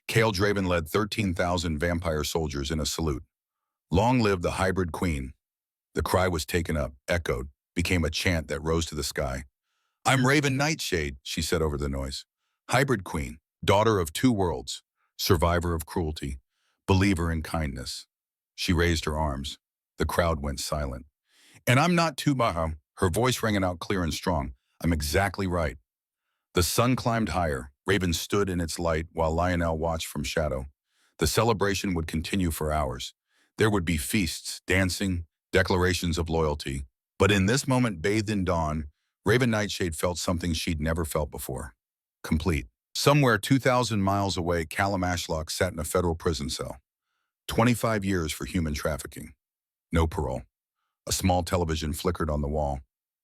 Kale Draven led 13,000 vampire soldiers in a salute. Long live the hybrid queen. The cry was taken up, echoed, became a chant that rose to the sky. I'm Raven Nightshade, she said over the noise. Hybrid queen, daughter of two worlds, survivor of cruelty, believer in kindness. She raised her arms. The crowd went silent. And I'm not too much, her voice rang out clear and strong. I'm exactly right. The sun climbed higher. Raven stood in its light while Lionel watched from shadow. The celebration would continue for hours. There would be feasts, dancing, declarations of loyalty. But in this moment bathed in dawn, Raven Nightshade felt something she'd never felt before. Complete. Somewhere 2,000 miles away, Callum Ashlock sat in a federal prison cell. 25 years for human trafficking. No parole. A small television flickered on the wall.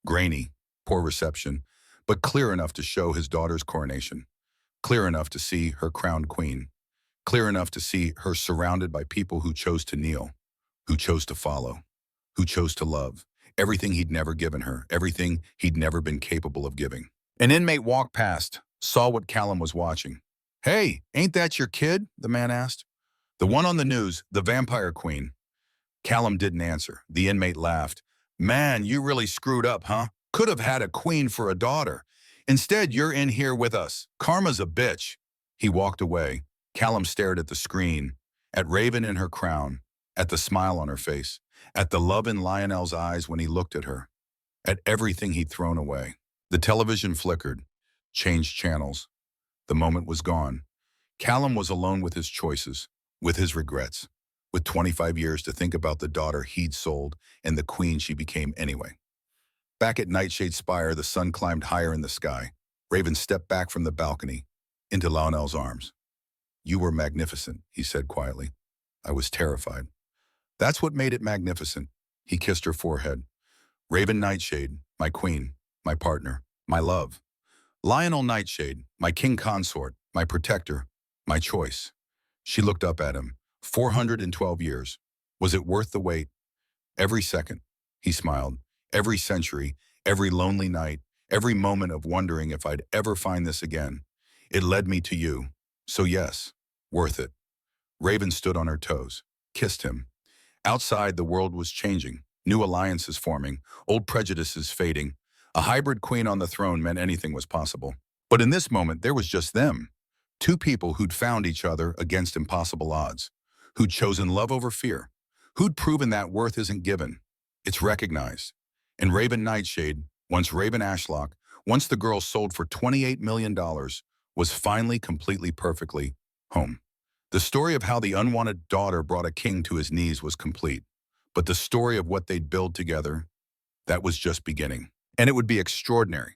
Grainy, poor reception, but clear enough to show his daughter's coronation. Clear enough to see her crowned queen. Clear enough to see her surrounded by people who chose to kneel, who chose to follow, who chose to love. Everything he'd never given her, everything he'd never been capable of giving. An inmate walked past, saw what Callum was watching. Hey, ain't that your kid? The man asked. The one on the news, the vampire queen. Callum didn't answer. The inmate laughed. Man, you really screwed up, huh? Could have had a queen for a daughter. Instead, you're in here with us. Karma's a bitch. He walked away. Callum stared at the screen, at Raven in her crown, at the smile on her face, at the love in Lionel's eyes when he looked at her, at everything he'd thrown away. The television flickered, changed channels. The moment was gone. Callum was alone with his choices, with his regrets, with 25 years to think about the daughter he'd sold and the queen she became anyway. Back at Nightshade Spire, the sun climbed higher in the sky. Raven stepped back from the balcony, into Lionel's arms. You were magnificent, he said quietly. I was terrified. That's what made it magnificent. He kissed her forehead. Raven Nightshade, my queen, my partner, my love. Lionel Nightshade, my king consort, my protector, my choice. She looked up at him. 412 years. Was it worth the wait? Every second, he smiled. Every century, every lonely night, every moment of wondering if I'd ever find this again. It led me to you. So yes, worth it. Raven stood on her toes, kissed him. Outside, the world was changing, new alliances forming, old prejudices fading. A hybrid queen on the throne meant anything was possible. But in this moment, there was just them. Two people who'd found each other against impossible odds, who'd chosen love over fear, who'd proven that worth isn't given, it's recognized. And Raven Nightshade, once Raven Ashlock, once the girl sold for $28 million, was finally completely perfectly home. The story of how the unwanted daughter brought a king to his knees was complete, but the story of what they'd build together, that was just beginning. And it would be extraordinary.